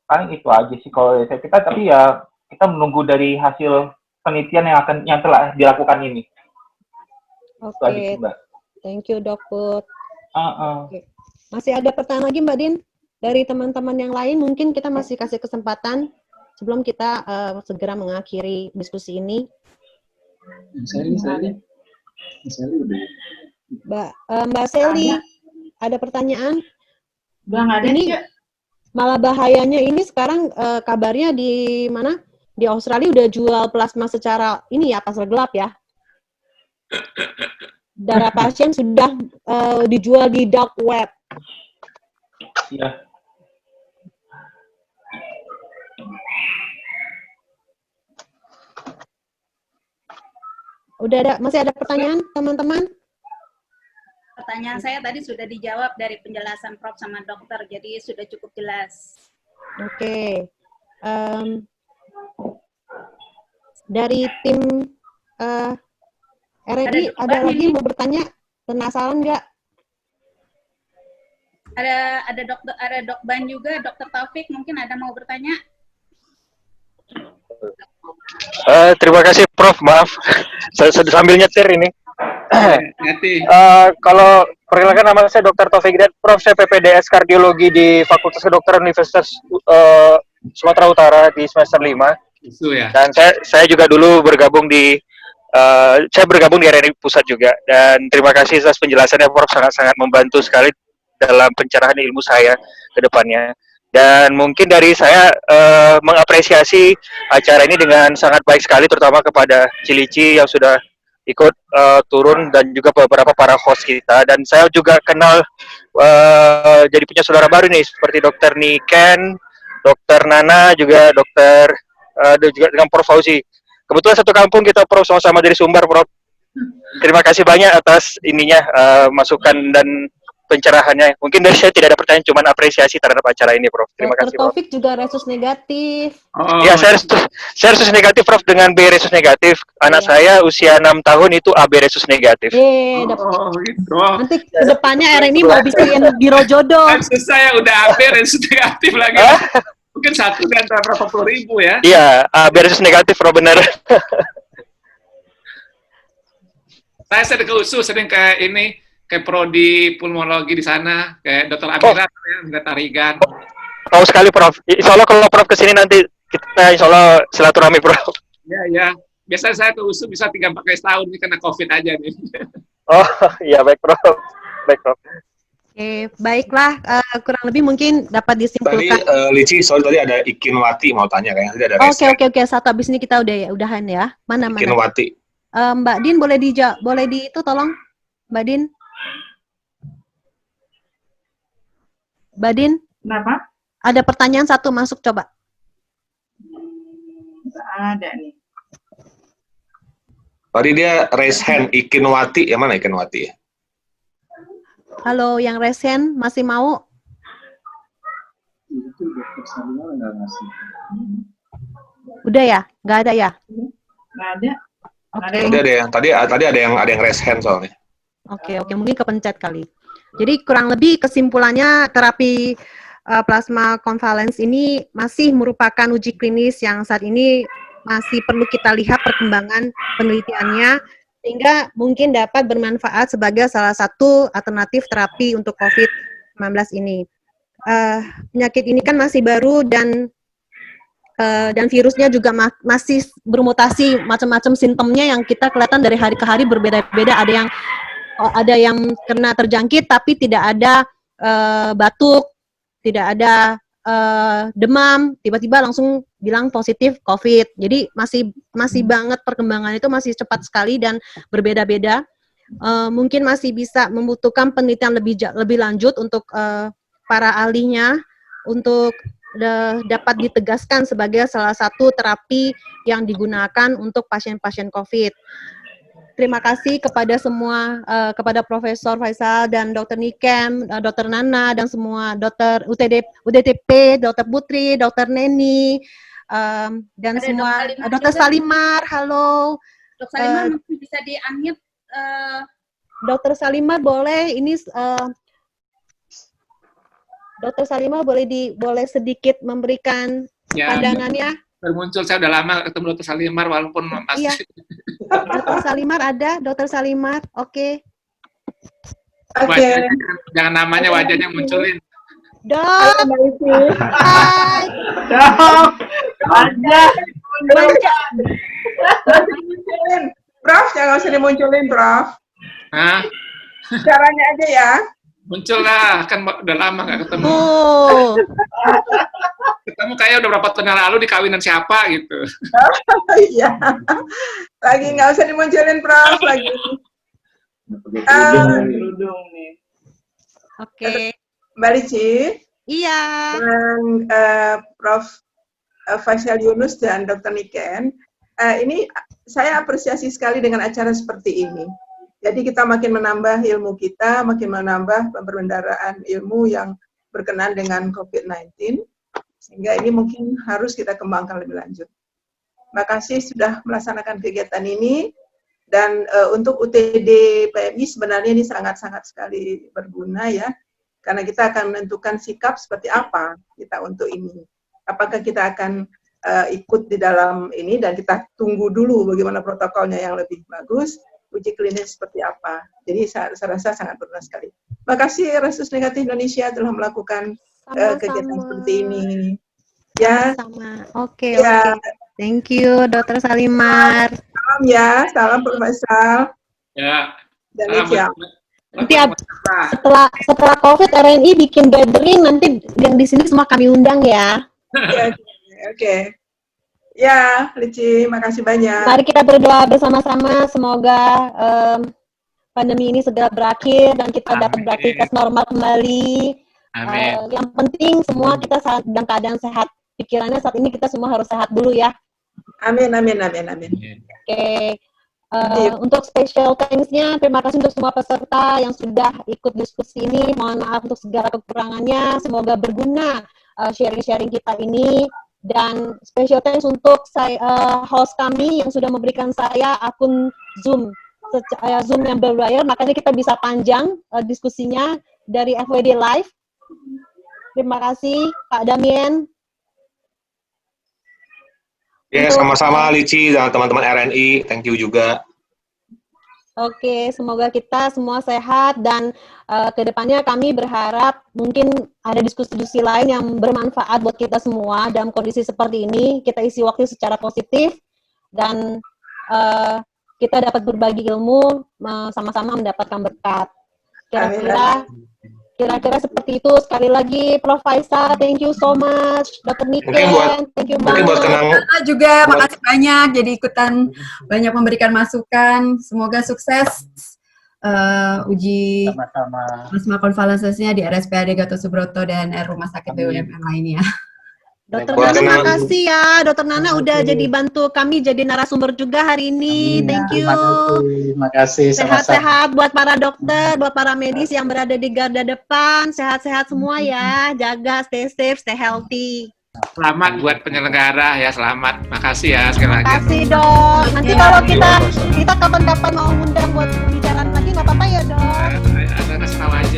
Paling itu aja sih kalau saya kita, tapi ya kita menunggu dari hasil penelitian yang telah dilakukan ini. Oke, thank you Dok Put. Oke. Masih ada pertanyaan lagi Mbak Din? Dari teman-teman yang lain mungkin kita masih kasih kesempatan sebelum kita segera mengakhiri diskusi ini. Mbak Sally, ada pertanyaan? Udah nggak ada Ini sih. malah bahayanya ini sekarang kabarnya di mana? Di Australia udah jual plasma secara ini ya, pasar gelap ya. Darah pasien sudah dijual di dark web. Iya. Masih ada pertanyaan teman-teman? Pertanyaan saya tadi sudah dijawab dari penjelasan Prof sama dokter, jadi sudah cukup jelas. Oke. Dari tim RRI ada lagi mau bertanya? Penasaran nggak? Ada Dok Ban juga, Dokter Taufik mungkin ada mau bertanya? Terima kasih Prof, maaf saya sambil nyetir ini. Kalau perkenalkan nama saya Dr. Taufik Hidayat, Prof, saya PPDS Kardiologi di Fakultas Kedokteran Universitas Sumatera Utara di semester 5. Dan saya juga dulu bergabung di RRI Pusat juga, dan terima kasih atas penjelasannya Prof, sangat-sangat membantu sekali dalam pencerahan ilmu saya ke depannya. Dan mungkin dari saya mengapresiasi acara ini dengan sangat baik sekali, terutama kepada Cilici yang sudah ikut turun dan juga beberapa para host kita. Dan saya juga kenal jadi punya saudara baru nih seperti Dr. Niken, Dr. Nana, juga juga dengan Prof Fauzi. Kebetulan satu kampung kita Prof, sama-sama dari Sumbar Prof. Terima kasih banyak atas masukan dan pencerahannya. Mungkin dari saya tidak ada pertanyaan, cuma apresiasi terhadap acara ini, Prof. Terima kasih, Prof. Taufik juga resus negatif. Ya, saya resus negatif, Prof, dengan B resus negatif. Anak saya usia 6 tahun itu AB resus negatif. Gitu. Nanti kedepannya RNI mau bikin biro jodoh. Resus saya udah AB resus negatif lagi. Mungkin satu di antara berapa puluh ribu ya. Iya, AB resus negatif, Prof, benar. Saya sering ke USU, sering kayak prodi pulmonologi di sana, kayak Dr. Amira, Dr. Tarigan. Tahu sekali, Prof. Insya Allah kalau Prof kesini nanti kita insya Allah silaturahmi, Prof. Ya. Biasanya saya ke USU bisa 3-4 kali setahun, ini kena COVID aja nih. Oh, iya, baik, Prof. Baik, Prof. Oke, baiklah. Kurang lebih mungkin dapat disimpulkan. Tadi, Lici, soal tadi ada Ikinwati mau tanya kayaknya. Tadi ada Oke. Satu abis ini kita udahan ya. Mana? Ikinwati. Mbak Din boleh itu tolong, Mbak Din. Mbak Din? Kenapa? Ada pertanyaan satu masuk, coba. Ada nih. Tadi dia raise hand, Ikinwati. Yang mana Ikinwati ya? Halo, yang raise hand masih mau? Udah ya? Nggak ada ya? Nggak ada. Oke. Tadi ada yang raise hand soalnya. Oke, mungkin kepencet kali. Jadi kurang lebih kesimpulannya terapi plasma convalescence ini masih merupakan uji klinis yang saat ini masih perlu kita lihat perkembangan penelitiannya, sehingga mungkin dapat bermanfaat sebagai salah satu alternatif terapi untuk COVID-19 ini. Penyakit ini kan masih baru dan virusnya juga masih bermutasi, macam-macam simptomnya yang kita kelihatan dari hari ke hari berbeda-beda. Ada yang kena terjangkit tapi tidak ada batuk, tidak ada demam, tiba-tiba langsung bilang positif COVID. Jadi masih banget perkembangan itu masih cepat sekali dan berbeda-beda. Mungkin masih bisa membutuhkan penelitian lebih lanjut untuk para ahlinya untuk dapat ditegaskan sebagai salah satu terapi yang digunakan untuk pasien-pasien COVID. Terima kasih kepada semua, kepada Profesor Faisal dan Dr. Niken, Dr. Nana, dan semua Dr. UDTP, Dr. Putri, Dr. Neni, dan ada semua, Dr. Salimar, halo. Dr. Salimar mungkin bisa di-unmute. Dr. Salimar boleh, ini Dr. Salimar boleh sedikit memberikan pandangannya? Muncul, saya udah lama ketemu Dr. Salimar walaupun masih. Iya. Dr. Salimar ada, Dr. Salimar, oke. Jangan namanya, wajahnya munculin. Dok. Hai. Dok. Wajah. Prof, jangan usah dimunculin, Prof. Hah? Caranya aja ya. Muncul lah, kan udah lama nggak ketemu. Ketemu kayak udah berapa tahun yang lalu di kawinan siapa gitu. Iya. Lagi nggak usah dimunculin, Prof. Lagi. Oke. Mbak Lici. Iya. Dan Prof. Faisal Yunus dan Dr. Niken. Ini saya apresiasi sekali dengan acara seperti ini. Jadi kita makin menambah ilmu kita, makin menambah pembendaraan ilmu yang berkenaan dengan COVID-19, sehingga ini mungkin harus kita kembangkan lebih lanjut. Terima kasih sudah melaksanakan kegiatan ini, dan untuk UTD PMI sebenarnya ini sangat-sangat sekali berguna ya, karena kita akan menentukan sikap seperti apa kita untuk ini. Apakah kita akan ikut di dalam ini, dan kita tunggu dulu bagaimana protokolnya yang lebih bagus, uji klinis seperti apa. Jadi saya rasa sangat berguna sekali. Terima kasih Resus Negatif Indonesia telah melakukan kegiatan seperti ini. Ya. Sama. Oke. Thank you, Dr. Salimar. Salam ya, salam Profesor. Ya. Dan siap. Nanti setelah COVID RNI bikin gathering, nanti yang di sini semua kami undang ya. Oke. Ya, Lici, makasih banyak. Mari kita berdoa bersama-sama, semoga pandemi ini segera berakhir dan kita dapat beraktivitas normal kembali. Yang penting semua kita dalam keadaan sehat. Pikirannya saat ini kita semua harus sehat dulu ya. Amin. Oke. Untuk special thanks-nya, terima kasih untuk semua peserta yang sudah ikut diskusi ini. Mohon maaf untuk segala kekurangannya. Semoga berguna sharing-sharing kita ini. Dan special thanks untuk host kami yang sudah memberikan saya akun Zoom yang berbayar, makanya kita bisa panjang diskusinya dari FWD Live. Terima kasih Pak Damien. Ya, sama-sama Lici dan teman-teman RNI, thank you juga. Oke, semoga kita semua sehat dan kedepannya kami berharap mungkin ada diskusi-diskusi lain yang bermanfaat buat kita semua dalam kondisi seperti ini. Kita isi waktu secara positif dan kita dapat berbagi ilmu, sama-sama mendapatkan berkat. Kira-kira seperti itu. Sekali lagi, Prof. Faisal, thank you so much. Dr. Niken, thank you banget. Buat kenang juga, makasih banyak. Jadi ikutan banyak memberikan masukan. Semoga sukses uji plasma convalescence-nya di RSPAD Gatot Subroto dan Rumah Sakit BUMN lainnya. Dr. Nana, makasih ya. Dr. Nana udah jadi bantu kami jadi narasumber juga hari ini. Thank you. Terima kasih. Sehat-sehat buat para dokter, buat para medis yang berada di garda depan. Sehat-sehat semua ya. Jaga, stay safe, stay healthy. Selamat buat penyelenggara ya, selamat. Makasih ya sekali lagi. Makasih dok. Nanti kalau kita kapan-kapan mau undang buat bicara lagi nggak apa-apa ya dok. Ada kasih tahu aja.